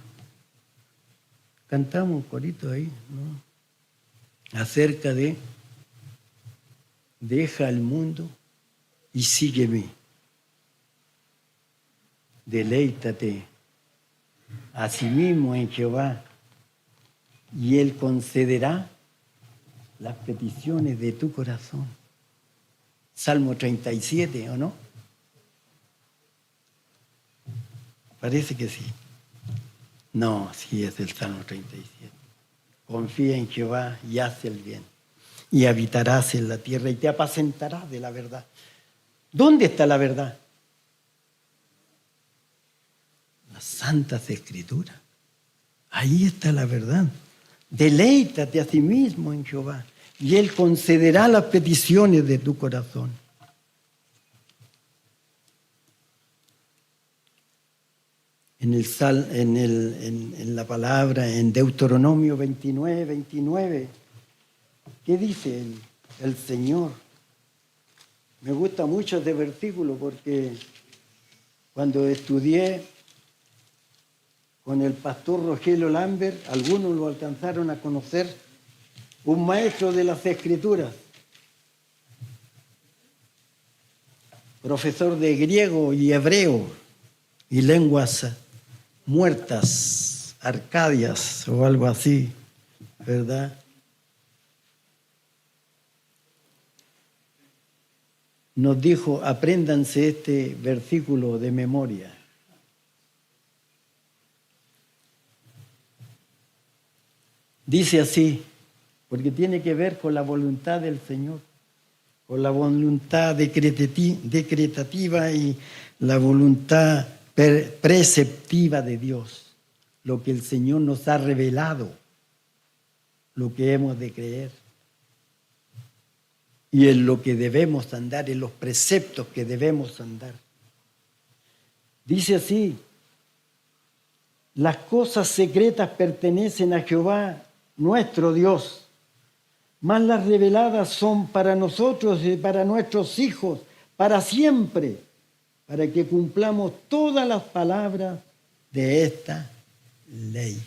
Cantamos un corito ahí, ¿no? Acerca de deja el mundo y sígueme. Deleítate a sí mismo en Jehová y Él concederá las peticiones de tu corazón. Salmo 37, ¿o no? Parece que sí. No, sí es el Salmo 37. Confía en Jehová y haz el bien. Y habitarás en la tierra y te apacentarás de la verdad. ¿Dónde está la verdad? Las santas escrituras. Ahí está la verdad. Deleítate a sí mismo en Jehová y Él concederá las peticiones de tu corazón. En la palabra, en Deuteronomio 29, ¿qué dice el Señor? Me gusta mucho este versículo porque cuando estudié con el pastor Rogelio Lambert, algunos lo alcanzaron a conocer, un maestro de las Escrituras, profesor de griego y hebreo y lenguas muertas, arcadias o algo así, ¿verdad? Nos dijo, apréndanse este versículo de memoria. Dice así, porque tiene que ver con la voluntad del Señor, con la voluntad decretativa y la voluntad preceptiva de Dios, lo que el Señor nos ha revelado, lo que hemos de creer y en lo que debemos andar, en los preceptos que debemos andar. Dice así, las cosas secretas pertenecen a Jehová, nuestro Dios, mas las reveladas son para nosotros y para nuestros hijos, para siempre, para que cumplamos todas las palabras de esta ley.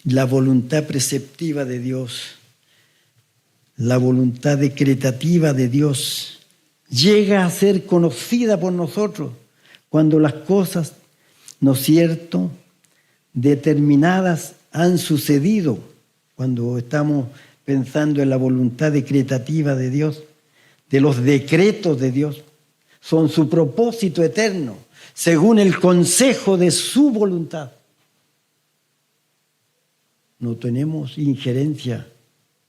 La voluntad preceptiva de Dios, la voluntad decretativa de Dios, llega a ser conocida por nosotros cuando las cosas, ¿no es cierto?, determinadas han sucedido, cuando estamos pensando en la voluntad decretativa de Dios, de los decretos de Dios, son su propósito eterno, según el consejo de su voluntad. No tenemos injerencia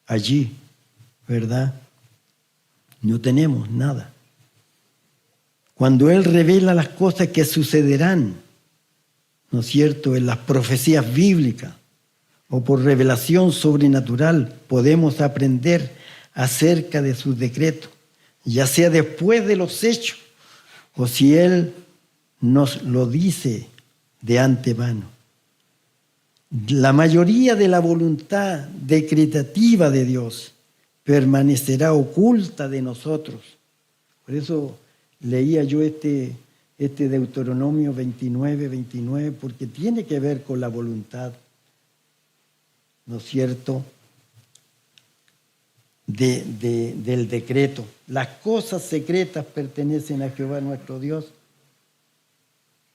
allí, ¿verdad? No tenemos nada. Cuando Él revela las cosas que sucederán, ¿no es cierto?, en las profecías bíblicas o por revelación sobrenatural, podemos aprender acerca de sus decretos, ya sea después de los hechos o si Él nos lo dice de antemano. La mayoría de la voluntad decretativa de Dios permanecerá oculta de nosotros. Por eso leía yo este Deuteronomio 29, porque tiene que ver con la voluntad, ¿no es cierto?, del decreto. Las cosas secretas pertenecen a Jehová nuestro Dios,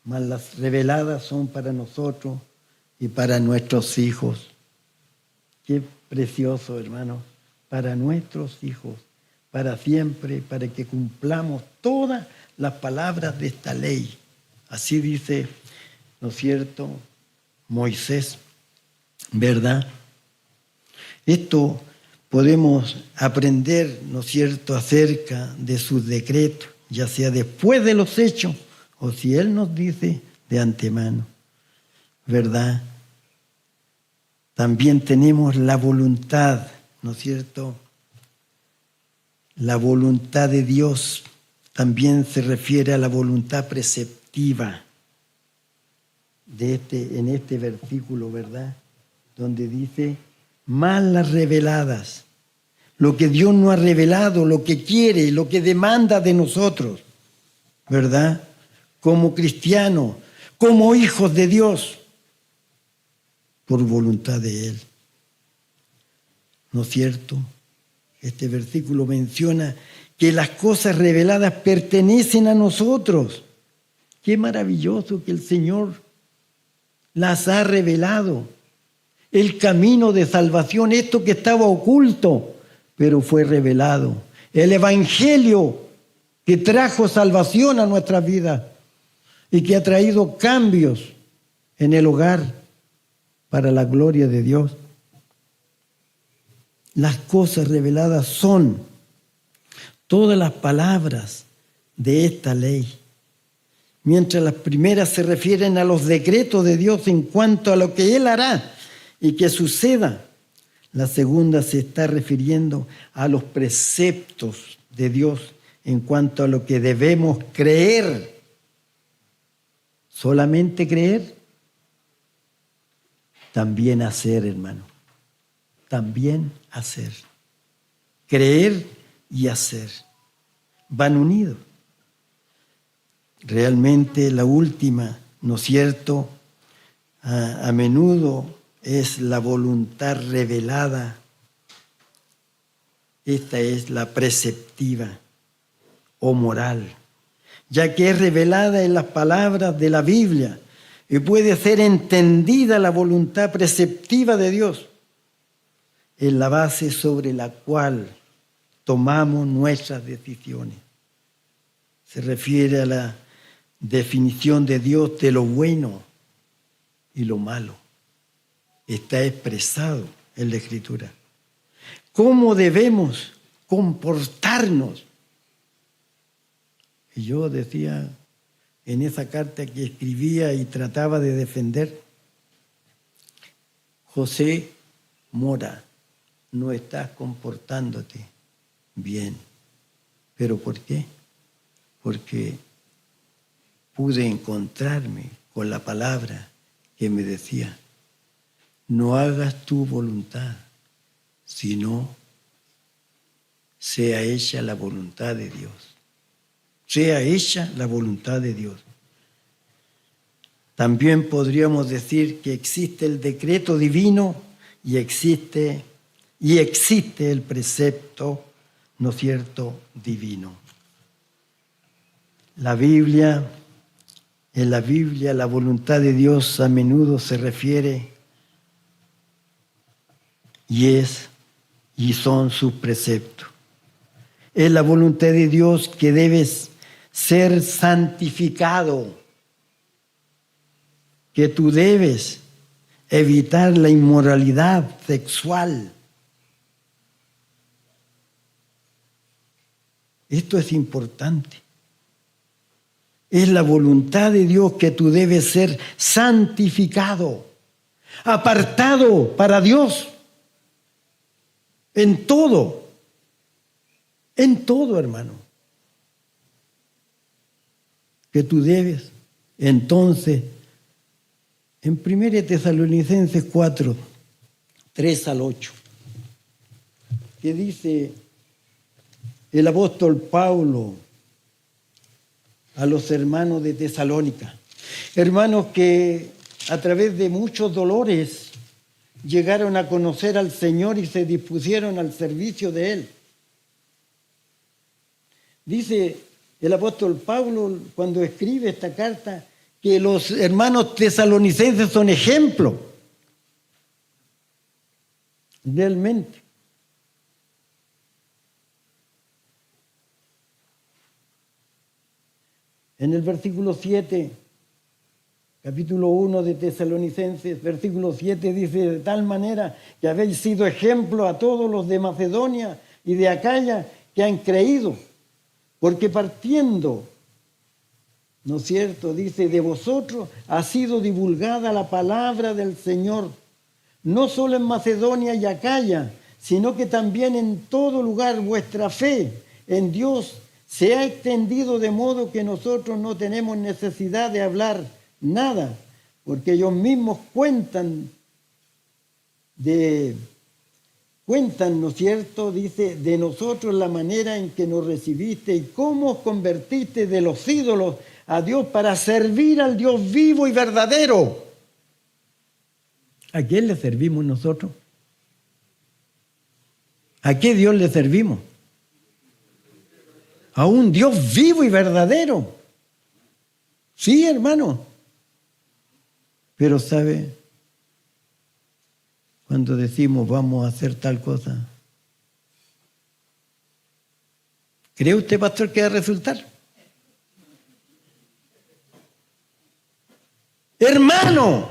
mas las reveladas son para nosotros y para nuestros hijos. Qué precioso, hermano, para nuestros hijos, para siempre, para que cumplamos todas las palabras de esta ley. Así dice, ¿no es cierto?, Moisés, ¿verdad? Esto podemos aprender, ¿no es cierto?, acerca de sus decretos, ya sea después de los hechos o si Él nos dice de antemano, ¿verdad? También tenemos la voluntad, ¿no es cierto? La voluntad de Dios también se refiere a la voluntad preceptiva. en este versículo, ¿verdad? Donde dice, más las reveladas, lo que Dios nos ha revelado, lo que quiere, lo que demanda de nosotros, ¿verdad? Como cristianos, como hijos de Dios, por voluntad de Él. ¿No es cierto? Este versículo menciona que las cosas reveladas pertenecen a nosotros. Qué maravilloso que el Señor las ha revelado. El camino de salvación, esto que estaba oculto, pero fue revelado. El evangelio que trajo salvación a nuestras vidas y que ha traído cambios en el hogar para la gloria de Dios. Las cosas reveladas son todas las palabras de esta ley. Mientras las primeras se refieren a los decretos de Dios en cuanto a lo que Él hará y que suceda, la segunda se está refiriendo a los preceptos de Dios en cuanto a lo que debemos creer. ¿Solamente creer? También hacer, hermano. También hacer. Creer y hacer van unidos. Realmente la última, ¿no es cierto? A menudo es la voluntad revelada. Esta es la preceptiva o moral, ya que es revelada en las palabras de la Biblia y puede ser entendida la voluntad preceptiva de Dios. Es la base sobre la cual tomamos nuestras decisiones. Se refiere a la definición de Dios de lo bueno y lo malo. Está expresado en la Escritura. ¿Cómo debemos comportarnos? Y yo decía en esa carta que escribía y trataba de defender, José Mora, no estás comportándote bien. ¿Pero por qué? Porque pude encontrarme con la palabra que me decía, no hagas tu voluntad, sino sea hecha la voluntad de Dios. Sea hecha la voluntad de Dios. También podríamos decir que existe el decreto divino y existe el precepto, ¿no es cierto?, divino. En la Biblia, la voluntad de Dios a menudo se refiere y son sus preceptos. Es la voluntad de Dios que debes ser santificado, que tú debes evitar la inmoralidad sexual. Esto es importante. Es la voluntad de Dios que tú debes ser santificado, apartado para Dios, en todo, hermano. Que tú debes, entonces, en 1 Tesalonicenses 4, 3 al 8, que dice el apóstol Pablo a los hermanos de Tesalónica, hermanos que a través de muchos dolores llegaron a conocer al Señor y se dispusieron al servicio de Él. Dice el apóstol Pablo cuando escribe esta carta que los hermanos tesalonicenses son ejemplo. Realmente. En el versículo 7, capítulo 1 de Tesalonicenses, versículo 7 dice, de tal manera que habéis sido ejemplo a todos los de Macedonia y de Acaya que han creído, porque partiendo, ¿no es cierto?, dice, de vosotros ha sido divulgada la palabra del Señor, no solo en Macedonia y Acaya, sino que también en todo lugar vuestra fe en Dios se ha extendido de modo que nosotros no tenemos necesidad de hablar nada, porque ellos mismos cuentan, ¿no es cierto? Dice, de nosotros la manera en que nos recibiste y cómo os convertiste de los ídolos a Dios para servir al Dios vivo y verdadero. ¿A quién le servimos nosotros? ¿A qué Dios le servimos? A un Dios vivo y verdadero. Sí, hermano. Pero ¿sabe? Cuando decimos vamos a hacer tal cosa, ¿cree usted, pastor, que va a resultar? Hermano,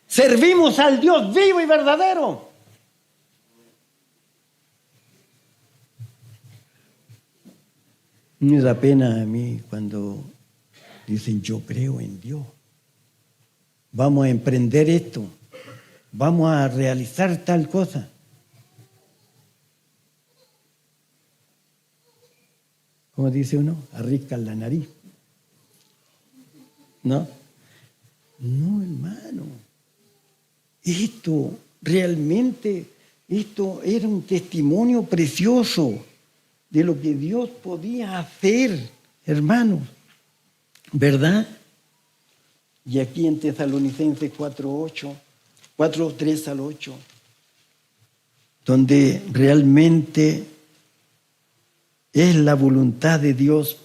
servimos al Dios vivo y verdadero. Me da pena a mí cuando dicen yo creo en Dios. Vamos a emprender esto. Vamos a realizar tal cosa. ¿Cómo dice uno? Arriscan la nariz. ¿No? No, hermano. Esto era un testimonio precioso de lo que Dios podía hacer, hermanos. ¿Verdad? Y aquí en Tesalonicenses 4:3 al 8, donde realmente es la voluntad de Dios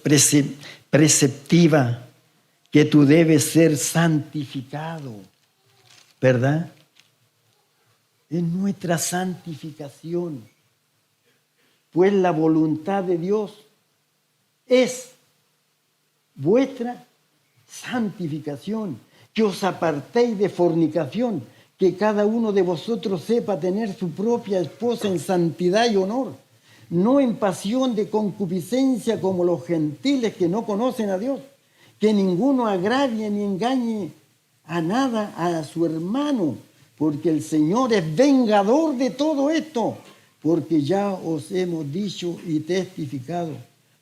preceptiva que tú debes ser santificado, ¿verdad? Es nuestra santificación, pues la voluntad de Dios es vuestra santificación, que os apartéis de fornicación, que cada uno de vosotros sepa tener su propia esposa en santidad y honor, no en pasión de concupiscencia como los gentiles que no conocen a Dios, que ninguno agravie ni engañe a nada a su hermano, porque el Señor es vengador de todo esto, porque ya os hemos dicho y testificado.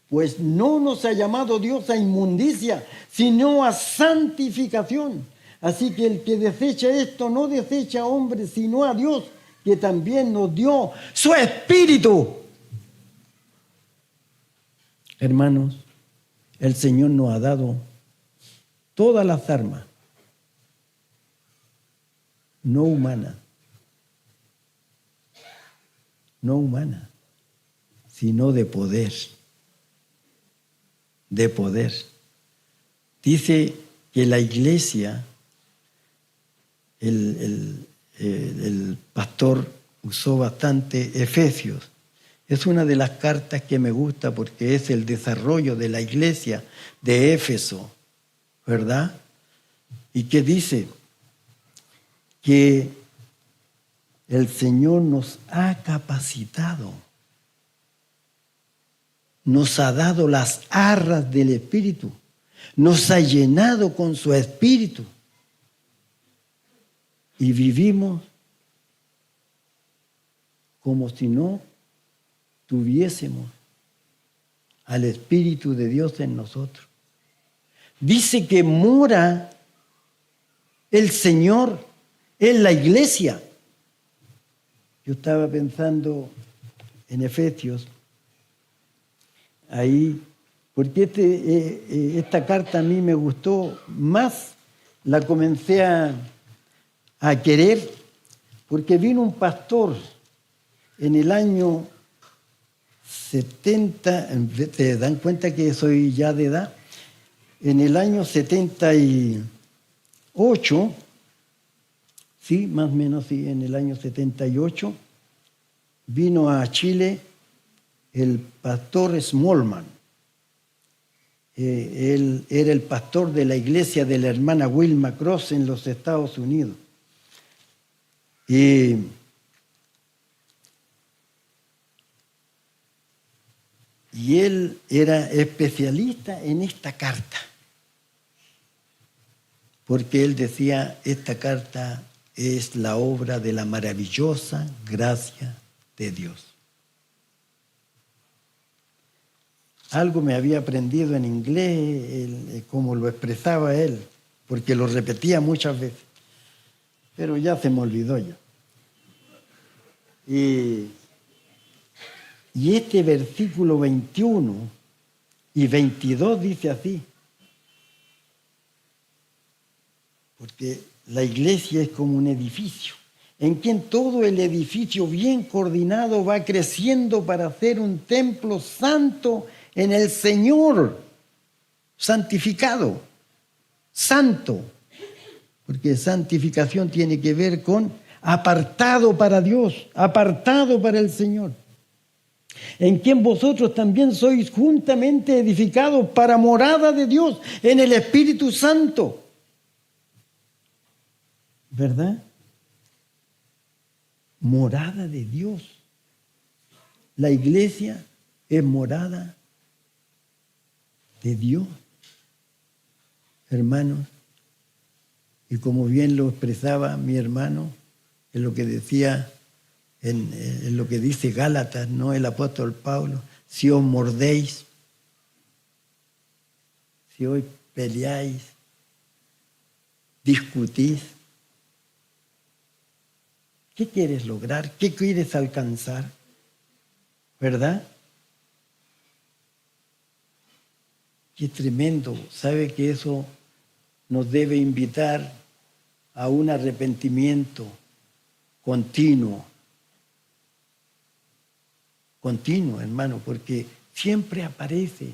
Pues no nos ha llamado Dios a inmundicia, sino a santificación. Así que el que desecha esto no desecha a hombres, sino a Dios, que también nos dio su Espíritu. Hermanos, el Señor nos ha dado todas las armas, no humanas, sino de poder. De poder. Dice que la iglesia, el pastor usó bastante Efesios. Es una de las cartas que me gusta porque es el desarrollo de la iglesia de Éfeso, ¿verdad? Y que dice que el Señor nos ha capacitado, nos ha dado las arras del Espíritu, nos ha llenado con su Espíritu y vivimos como si no tuviésemos al Espíritu de Dios en nosotros. Dice que mora el Señor en la iglesia. Yo estaba pensando en Efesios, ahí, porque esta carta a mí me gustó más, la comencé a querer, porque vino un pastor en el año 70, ¿te dan cuenta que soy ya de edad? En el año 78, sí, más o menos, sí, en el año 78, vino a Chile el pastor Smallman. Él era el pastor de la iglesia de la hermana Wilma Cross en los Estados Unidos. Y él era especialista en esta carta, porque él decía, esta carta es la obra de la maravillosa gracia de Dios. Algo me había aprendido en inglés, como lo expresaba él, porque lo repetía muchas veces, pero ya se me olvidó ya. Y este versículo 21 y 22 dice así, porque la iglesia es como un edificio, en quien todo el edificio bien coordinado va creciendo para ser un templo santo en el Señor, santificado, santo, porque santificación tiene que ver con apartado para Dios, apartado para el Señor, en quien vosotros también sois juntamente edificados para morada de Dios en el Espíritu Santo. ¿Verdad? Morada de Dios. La iglesia es morada de Dios, hermanos. Y como bien lo expresaba mi hermano, en lo que decía, en lo que dice Gálatas, ¿no? El apóstol Pablo, si os mordéis, si hoy peleáis, discutís, ¿qué quieres lograr? ¿Qué quieres alcanzar? ¿Verdad? Qué tremendo. ¿Sabe que eso nos debe invitar a un arrepentimiento continuo? Continuo, hermano, porque siempre aparece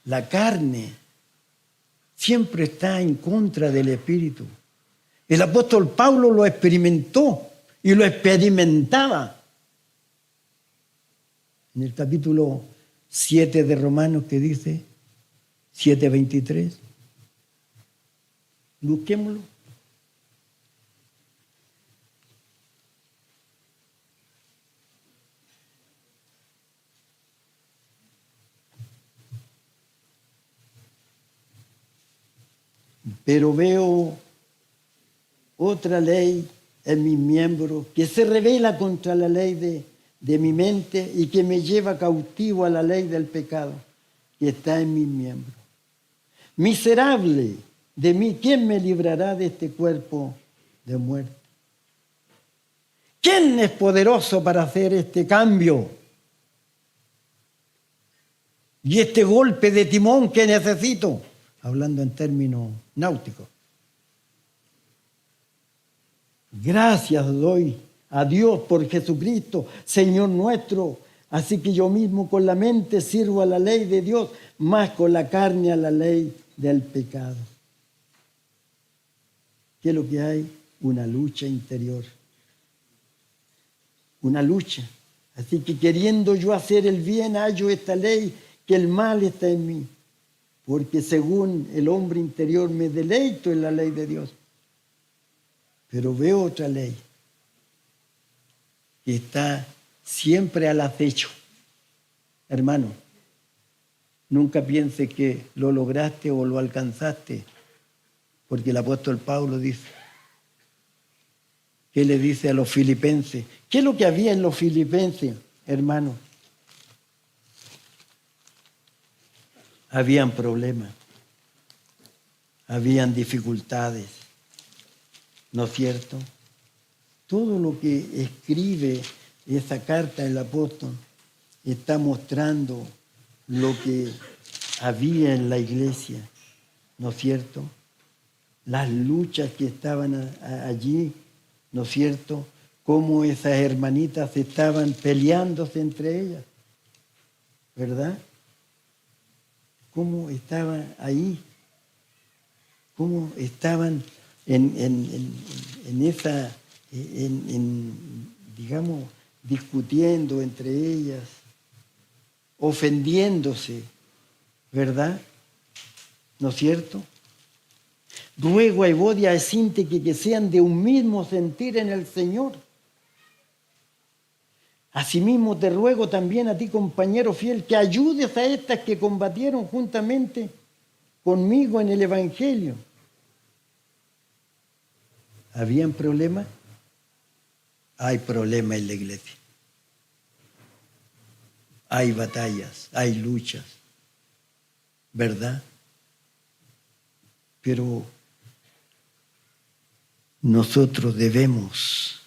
la carne, siempre está en contra del Espíritu. El apóstol Pablo lo experimentó y lo experimentaba. En el capítulo 7 de Romanos, que dice 7:23. Busquémoslo. Pero veo otra ley en mis miembros que se revela contra la ley de mi mente y que me lleva cautivo a la ley del pecado que está en mis miembros. Miserable de mí, ¿quién me librará de este cuerpo de muerte? ¿Quién es poderoso para hacer este cambio y este golpe de timón que necesito? Hablando en términos náuticos. Gracias doy a Dios por Jesucristo, Señor nuestro. Así que yo mismo con la mente sirvo a la ley de Dios, más con la carne a la ley del pecado. ¿Qué es lo que hay? Una lucha interior. Una lucha. Así que queriendo yo hacer el bien, hallo esta ley, que el mal está en mí. Porque según el hombre interior me deleito en la ley de Dios. Pero veo otra ley que está siempre al acecho. Hermano, nunca piense que lo lograste o lo alcanzaste, porque el apóstol Pablo dice, ¿qué le dice a los filipenses? ¿Qué es lo que había en los filipenses, hermano? Habían problemas, habían dificultades, ¿no es cierto? Todo lo que escribe esa carta el apóstol está mostrando lo que había en la iglesia, ¿no es cierto? Las luchas que estaban allí, ¿no es cierto? Cómo esas hermanitas estaban peleándose entre ellas, ¿verdad? Cómo estaban ahí, cómo estaban digamos, discutiendo entre ellas, ofendiéndose, ¿verdad? ¿No es cierto? Ruego a Evodia y a Síntique que sean de un mismo sentir en el Señor. Asimismo te ruego también a ti, compañero fiel, que ayudes a estas que combatieron juntamente conmigo en el Evangelio. ¿Habían problemas? Hay problemas en la iglesia. Hay batallas, hay luchas, ¿verdad? Pero nosotros debemos,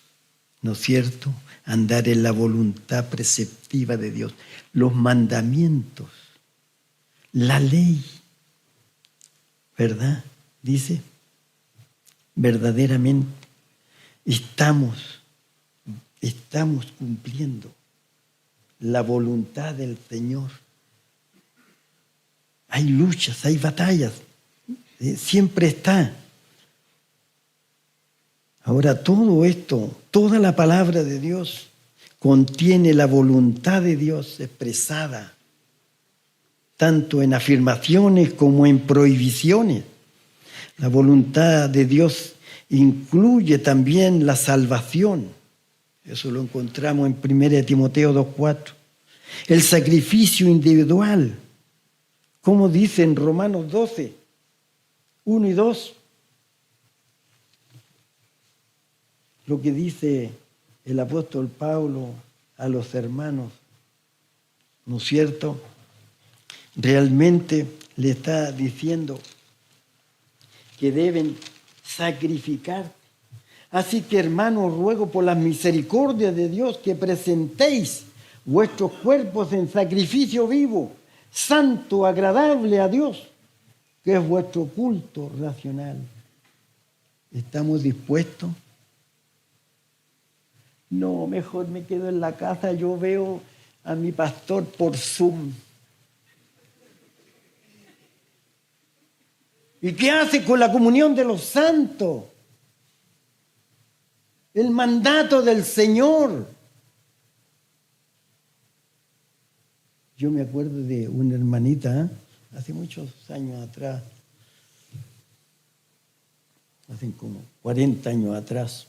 ¿no es cierto?, andar en la voluntad preceptiva de Dios, los mandamientos, la ley, ¿verdad? Dice, verdaderamente estamos cumpliendo la voluntad del Señor. Hay luchas, hay batallas, siempre está. Ahora todo esto, toda la palabra de Dios contiene la voluntad de Dios expresada, tanto en afirmaciones como en prohibiciones. La voluntad de Dios incluye también la salvación. Eso lo encontramos en 1 Timoteo 2:4. El sacrificio individual, como dice en Romanos 12, 1 y 2. Lo que dice el apóstol Pablo a los hermanos, ¿no es cierto? Realmente le está diciendo que deben sacrificar. Así que, hermanos, ruego por las misericordias de Dios que presentéis vuestros cuerpos en sacrificio vivo, santo, agradable a Dios, que es vuestro culto racional. ¿Estamos dispuestos? No, mejor me quedo en la casa, yo veo a mi pastor por Zoom. ¿Y qué hace con la comunión de los santos? El mandato del Señor. Yo me acuerdo de una hermanita, hace muchos años atrás, hace como 40 años atrás.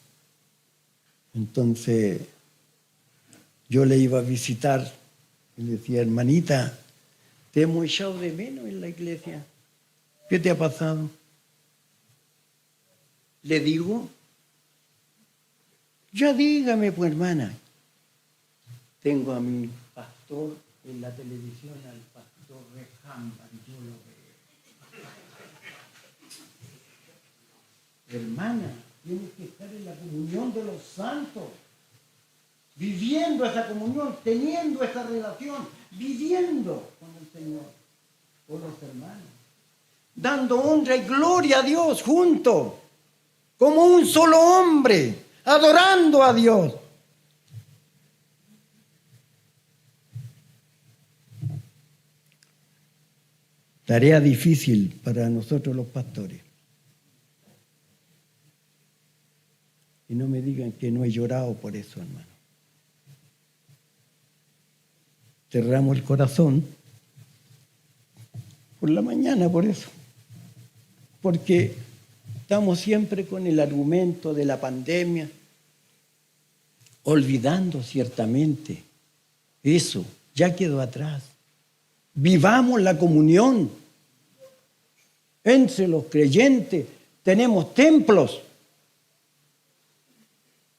Entonces, yo le iba a visitar y le decía, hermanita, te hemos echado de menos en la iglesia. ¿Qué te ha pasado? Le digo, ya dígame, pues, hermana. Tengo a mi pastor en la televisión, al pastor Rejamban, yo lo veo. Hermana, tienes que estar en la comunión de los santos, viviendo esa comunión, teniendo esa relación, viviendo con el Señor, con los hermanos, dando honra y gloria a Dios juntos, como un solo hombre, adorando a Dios. Tarea difícil para nosotros los pastores. Y no me digan que no he llorado por eso, hermano. Cerramos el corazón por la mañana por eso. Porque estamos siempre con el argumento de la pandemia, olvidando ciertamente eso, ya quedó atrás. Vivamos la comunión. Entre los creyentes tenemos templos.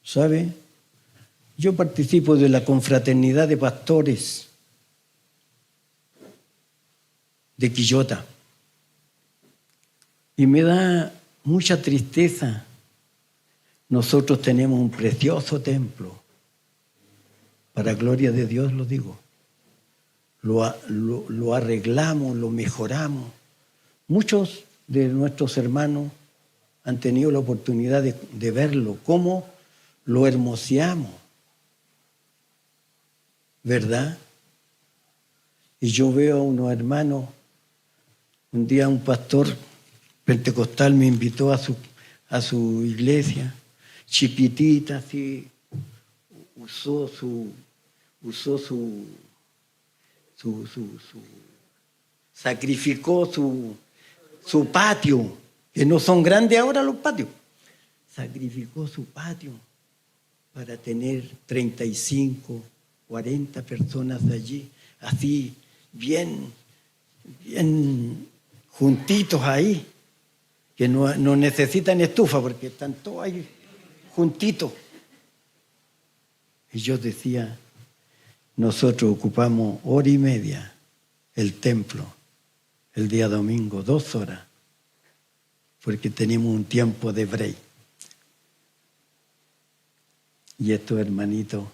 ¿Sabe? Yo participo de la confraternidad de pastores de Quillota. Y me da mucha tristeza. Nosotros tenemos un precioso templo. Para gloria de Dios lo digo. Lo arreglamos, lo mejoramos. Muchos de nuestros hermanos han tenido la oportunidad de verlo, cómo lo hermoseamos, ¿verdad? Y yo veo a unos hermanos, un día un pastor pentecostal me invitó a su iglesia, chiquitita, así, sacrificó su patio, que no son grandes ahora los patios, sacrificó su patio para tener 35, 40 personas allí, así, bien juntitos ahí, que no necesitan estufa porque están todos ahí juntitos. Y yo decía, nosotros ocupamos 1:30 el templo, el día domingo, 2 horas, porque tenemos un tiempo de break. Y estos hermanitos,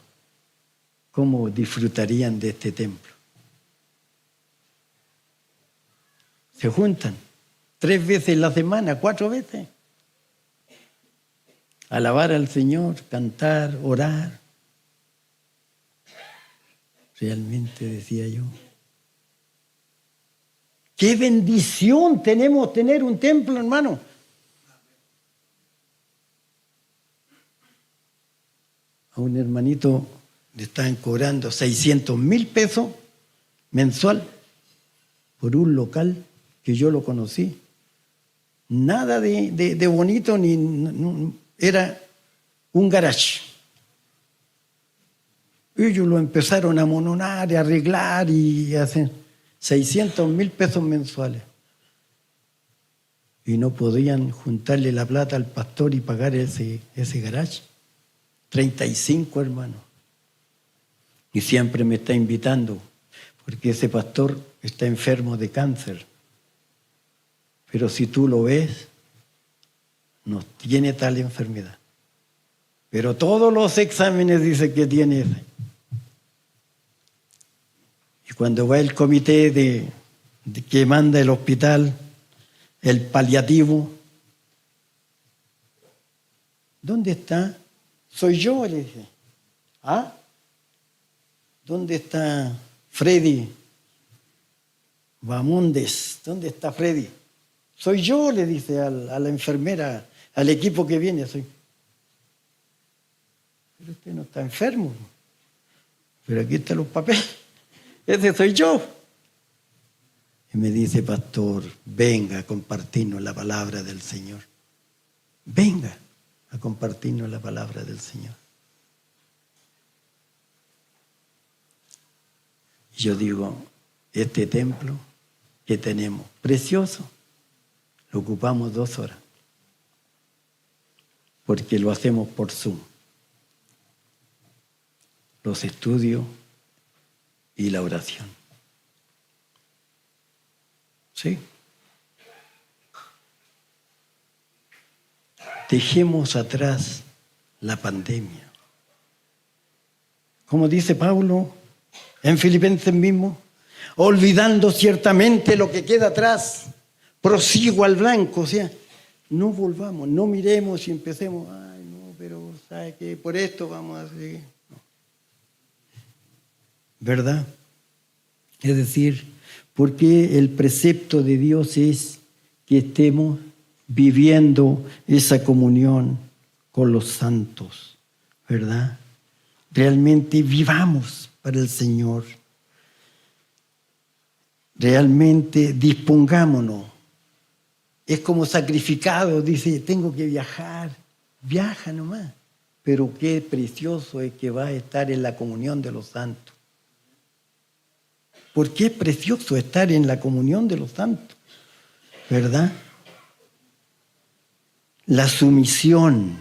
¿cómo disfrutarían de este templo? Se juntan 3 veces en la semana, 4 veces. Alabar al Señor, cantar, orar. Realmente, decía yo, qué bendición tenemos tener un templo, hermano. A un hermanito le estaban cobrando 600,000 pesos mensual por un local que yo lo conocí. Nada de bonito, era un garage. Ellos lo empezaron a amononar, a arreglar y hacer 600,000 pesos mensuales. Y no podían juntarle la plata al pastor y pagar ese garage. 35 hermanos. Y siempre me está invitando, porque ese pastor está enfermo de cáncer. Pero si tú lo ves, no tiene tal enfermedad. Pero todos los exámenes dicen que tiene ese. Y cuando va el comité de que manda el hospital, el paliativo, ¿dónde está? Soy yo, le dije. ¿Ah? ¿Dónde está Freddy Bamundes? ¿Dónde está Freddy? Soy yo, le dice a la enfermera, al equipo que viene. Soy. Pero usted no está enfermo. Pero aquí están los papeles. Ese soy yo. Y me dice, pastor, venga a compartirnos la palabra del Señor. Venga a compartirnos la palabra del Señor. Y yo digo, este templo que tenemos, precioso, lo ocupamos 2 horas, porque lo hacemos por Zoom. Los estudios y la oración. ¿Sí? Dejemos atrás la pandemia. Como dice Pablo en Filipenses mismo, olvidando ciertamente lo que queda atrás, prosigo al blanco. O sea, no volvamos, no miremos y empecemos, ay no, pero ¿sabe qué? Por esto vamos a seguir. No. ¿Verdad? Es decir, porque el precepto de Dios es que estemos viviendo esa comunión con los santos, ¿verdad? Realmente vivamos para el Señor. Realmente dispongámonos. Es como sacrificado, dice, tengo que viajar. Viaja nomás. Pero qué precioso es que va a estar en la comunión de los santos. Porque es precioso estar en la comunión de los santos, ¿verdad? La sumisión.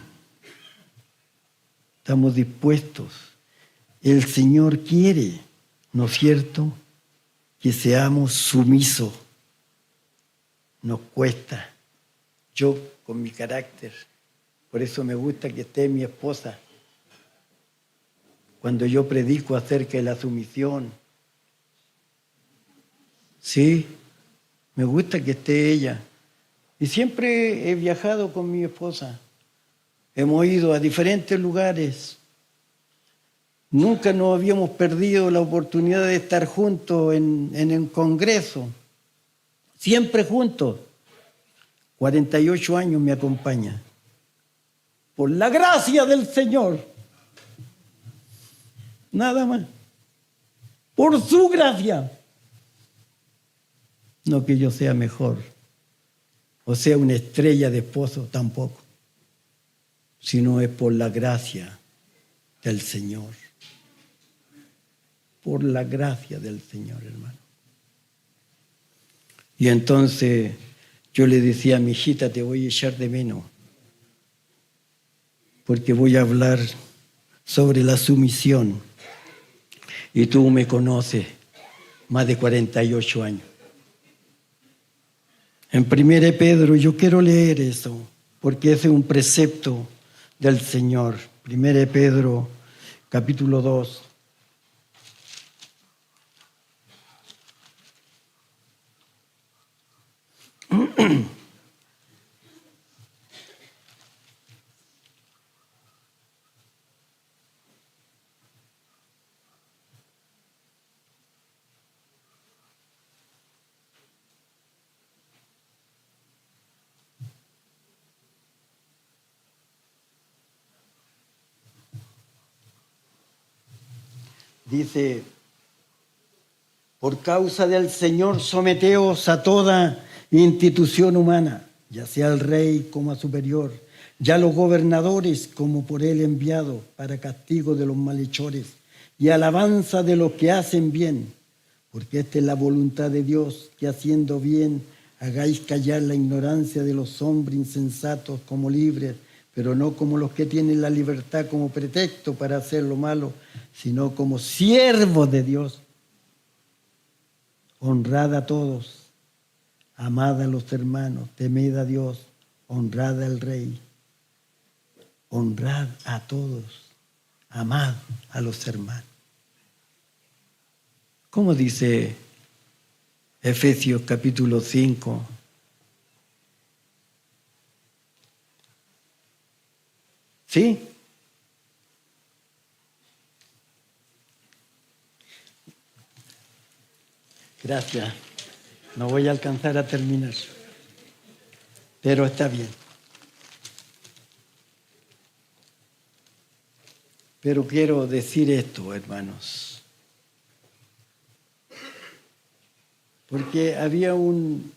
Estamos dispuestos. El Señor quiere, ¿no es cierto?, que seamos sumisos. Nos cuesta. Yo, con mi carácter, por eso me gusta que esté mi esposa. Cuando yo predico acerca de la sumisión, sí, me gusta que esté ella. Y siempre he viajado con mi esposa. Hemos ido a diferentes lugares. Nunca nos habíamos perdido la oportunidad de estar juntos en el Congreso. Siempre juntos. 48 años me acompaña. Por la gracia del Señor. Nada más. Por su gracia. No que yo sea mejor. O sea una estrella de esposo, tampoco. Sino es por la gracia del Señor. Por la gracia del Señor, hermano. Y entonces yo le decía a mi hijita, te voy a echar de menos, porque voy a hablar sobre la sumisión. Y tú me conoces más de 48 años. En 1 Pedro, yo quiero leer eso, porque ese es un precepto del Señor. Primera de Pedro, capítulo 2. Dice, por causa del Señor, someteos a toda institución humana, ya sea al rey como a superior, ya a los gobernadores como por él enviado para castigo de los malhechores y alabanza de los que hacen bien, porque esta es la voluntad de Dios, que haciendo bien hagáis callar la ignorancia de los hombres insensatos como libres, pero no como los que tienen la libertad como pretexto para hacer lo malo, sino como siervos de Dios. Honrad a todos, amad a los hermanos, temed a Dios, honrad al Rey. Honrad a todos, amad a los hermanos. ¿Cómo dice Efesios capítulo 5? ¿Sí? Gracias. No voy a alcanzar a terminar, pero está bien. Pero quiero decir esto, hermanos, porque había un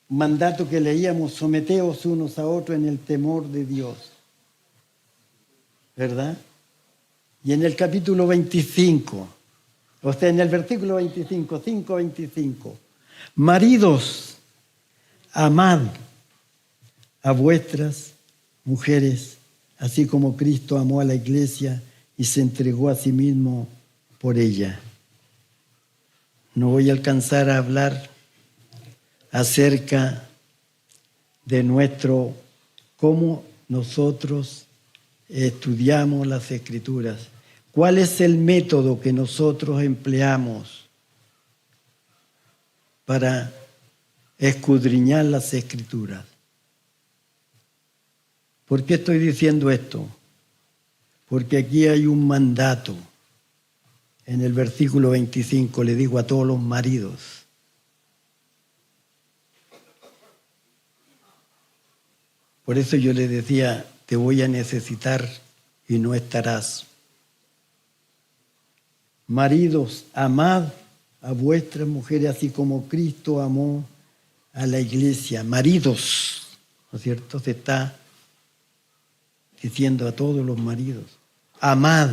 mandato que leíamos: someteos unos a otros en el temor de Dios, ¿verdad? Y en el capítulo 25, o sea, en el versículo 25, 5:25, maridos, amad a vuestras mujeres, así como Cristo amó a la iglesia y se entregó a sí mismo por ella. No voy a alcanzar a hablar acerca de cómo nosotros estudiamos las Escrituras. ¿Cuál es el método que nosotros empleamos para escudriñar las Escrituras? ¿Por qué estoy diciendo esto? Porque aquí hay un mandato. En el versículo 25 le digo a todos los maridos: por eso yo le decía, te voy a necesitar y no estarás. Maridos, amad a vuestras mujeres así como Cristo amó a la iglesia. Maridos, ¿no es cierto? Se está diciendo a todos los maridos: amad.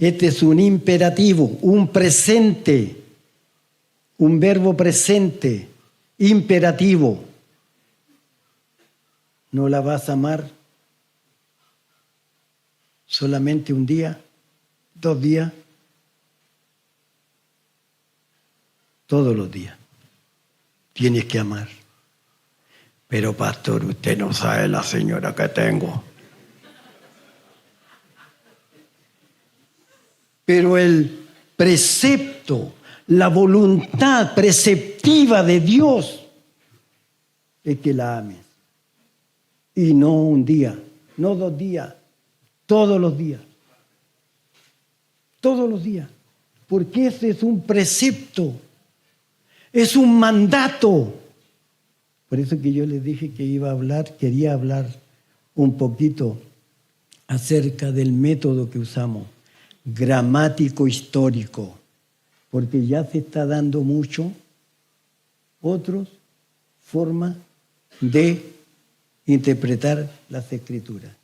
Este es un imperativo, un presente, un verbo presente, imperativo. ¿No la vas a amar solamente un día, 2 días? Todos los días tienes que amar. Pero pastor, usted no sabe la señora que tengo. Pero el precepto, la voluntad preceptiva de Dios es que la ames. Y no un día, no 2 días, todos los días. Todos los días. Porque ese es un precepto, es un mandato. Por eso que yo les dije que quería hablar un poquito acerca del método que usamos, gramático histórico, porque ya se está dando mucho otras formas de interpretar las Escrituras,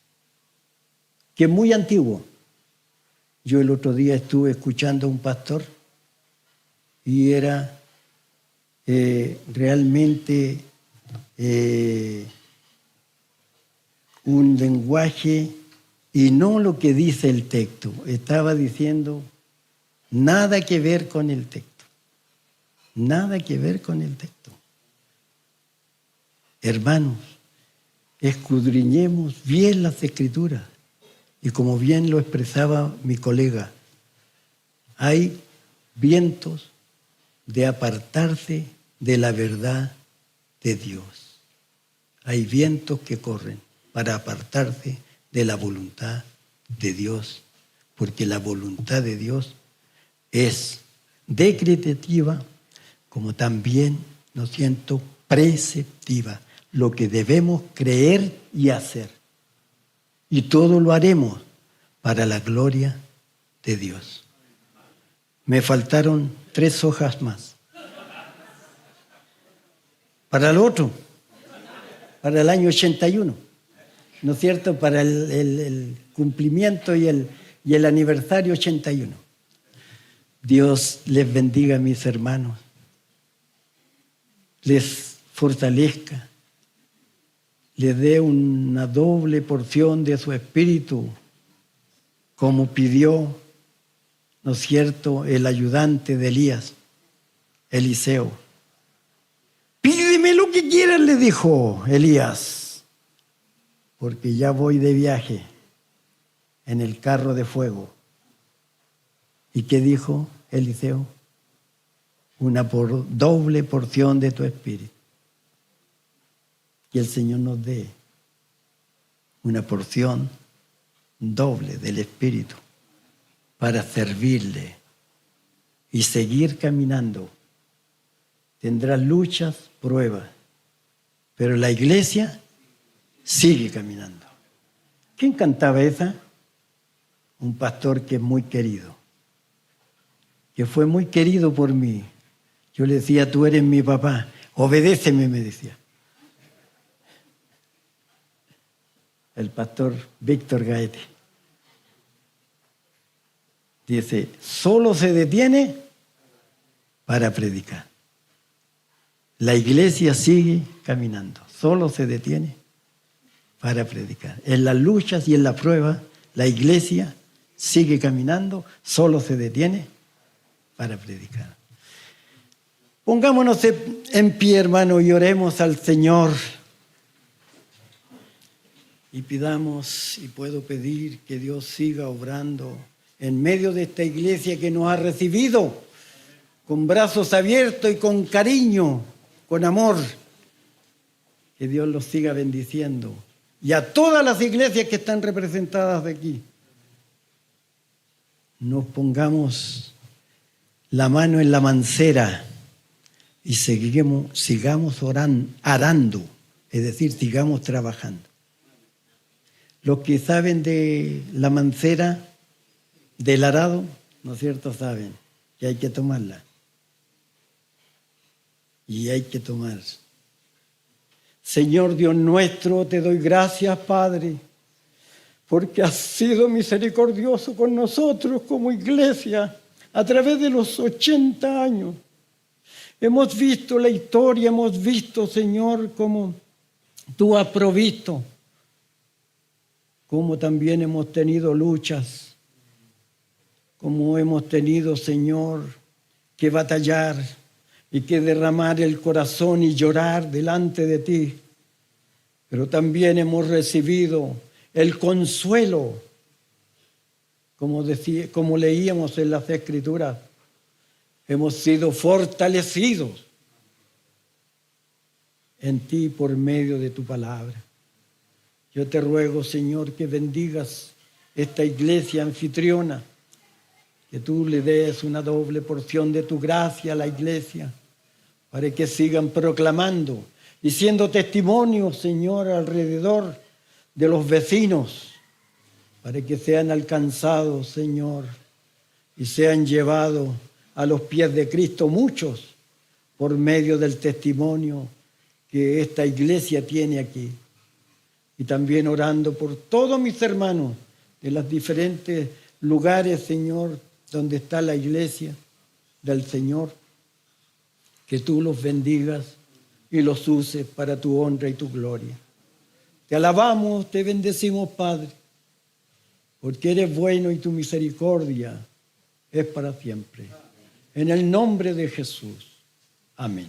que es muy antiguo. Yo el otro día estuve escuchando a un pastor y era realmente un lenguaje y no lo que dice el texto. Estaba diciendo nada que ver con el texto. Nada que ver con el texto. Hermanos, escudriñemos bien las Escrituras Y como bien lo expresaba mi colega, hay vientos de apartarse de la verdad de Dios. Hay vientos que corren para apartarse de la voluntad de Dios, porque la voluntad de Dios es decretativa como también, ¿no siento?, preceptiva, lo que debemos creer y hacer. Y todo lo haremos para la gloria de Dios. Me faltaron 3 hojas más. Para el otro, para el año 81, ¿no es cierto?, para el cumplimiento y el aniversario 81. Dios les bendiga, mis hermanos, les fortalezca, les dé una doble porción de su espíritu, como pidió, ¿no es cierto?, el ayudante de Elías, Eliseo. Pídeme lo que quieras, le dijo Elías, porque ya voy de viaje en el carro de fuego. ¿Y qué dijo Eliseo? Una doble porción de tu espíritu. Que el Señor nos dé una porción doble del espíritu para servirle y seguir caminando. Tendrás luchas, pruebas, pero la iglesia sigue caminando. ¿Quién cantaba esa? Un pastor que es muy querido, que fue muy querido por mí. Yo le decía, tú eres mi papá, obedéceme, me decía. El pastor Víctor Gaete dice, solo se detiene para predicar. La iglesia sigue caminando, solo se detiene para predicar. En las luchas y en las pruebas, la iglesia sigue caminando, solo se detiene para predicar. Pongámonos en pie, hermano, y oremos al Señor. Y pidamos, y puedo pedir, que Dios siga obrando en medio de esta iglesia que nos ha recibido con brazos abiertos y con cariño, con amor. Que Dios los siga bendiciendo. Y a todas las iglesias que están representadas de aquí, nos pongamos la mano en la mancera y sigamos arando, es decir, sigamos trabajando. Los que saben de la mancera, del arado, ¿no es cierto?, saben que hay que tomarla. Y hay que tomar. Señor Dios nuestro, te doy gracias, Padre, porque has sido misericordioso con nosotros como iglesia a través de los 80 años. Hemos visto la historia, hemos visto, Señor, cómo tú has provisto, cómo también hemos tenido luchas, cómo hemos tenido, Señor, que batallar y que derramar el corazón y llorar delante de ti. Pero también hemos recibido el consuelo, como leíamos en las Escrituras. Hemos sido fortalecidos en ti por medio de tu palabra. Yo te ruego, Señor, que bendigas esta iglesia anfitriona, que tú le des una doble porción de tu gracia a la iglesia, para que sigan proclamando y siendo testimonio, Señor, alrededor de los vecinos, para que sean alcanzados, Señor, y sean llevados a los pies de Cristo muchos por medio del testimonio que esta iglesia tiene aquí. Y también orando por todos mis hermanos de los diferentes lugares, Señor, donde está la iglesia del Señor, que tú los bendigas y los uses para tu honra y tu gloria. Te alabamos, te bendecimos, Padre, porque eres bueno y tu misericordia es para siempre. En el nombre de Jesús. Amén.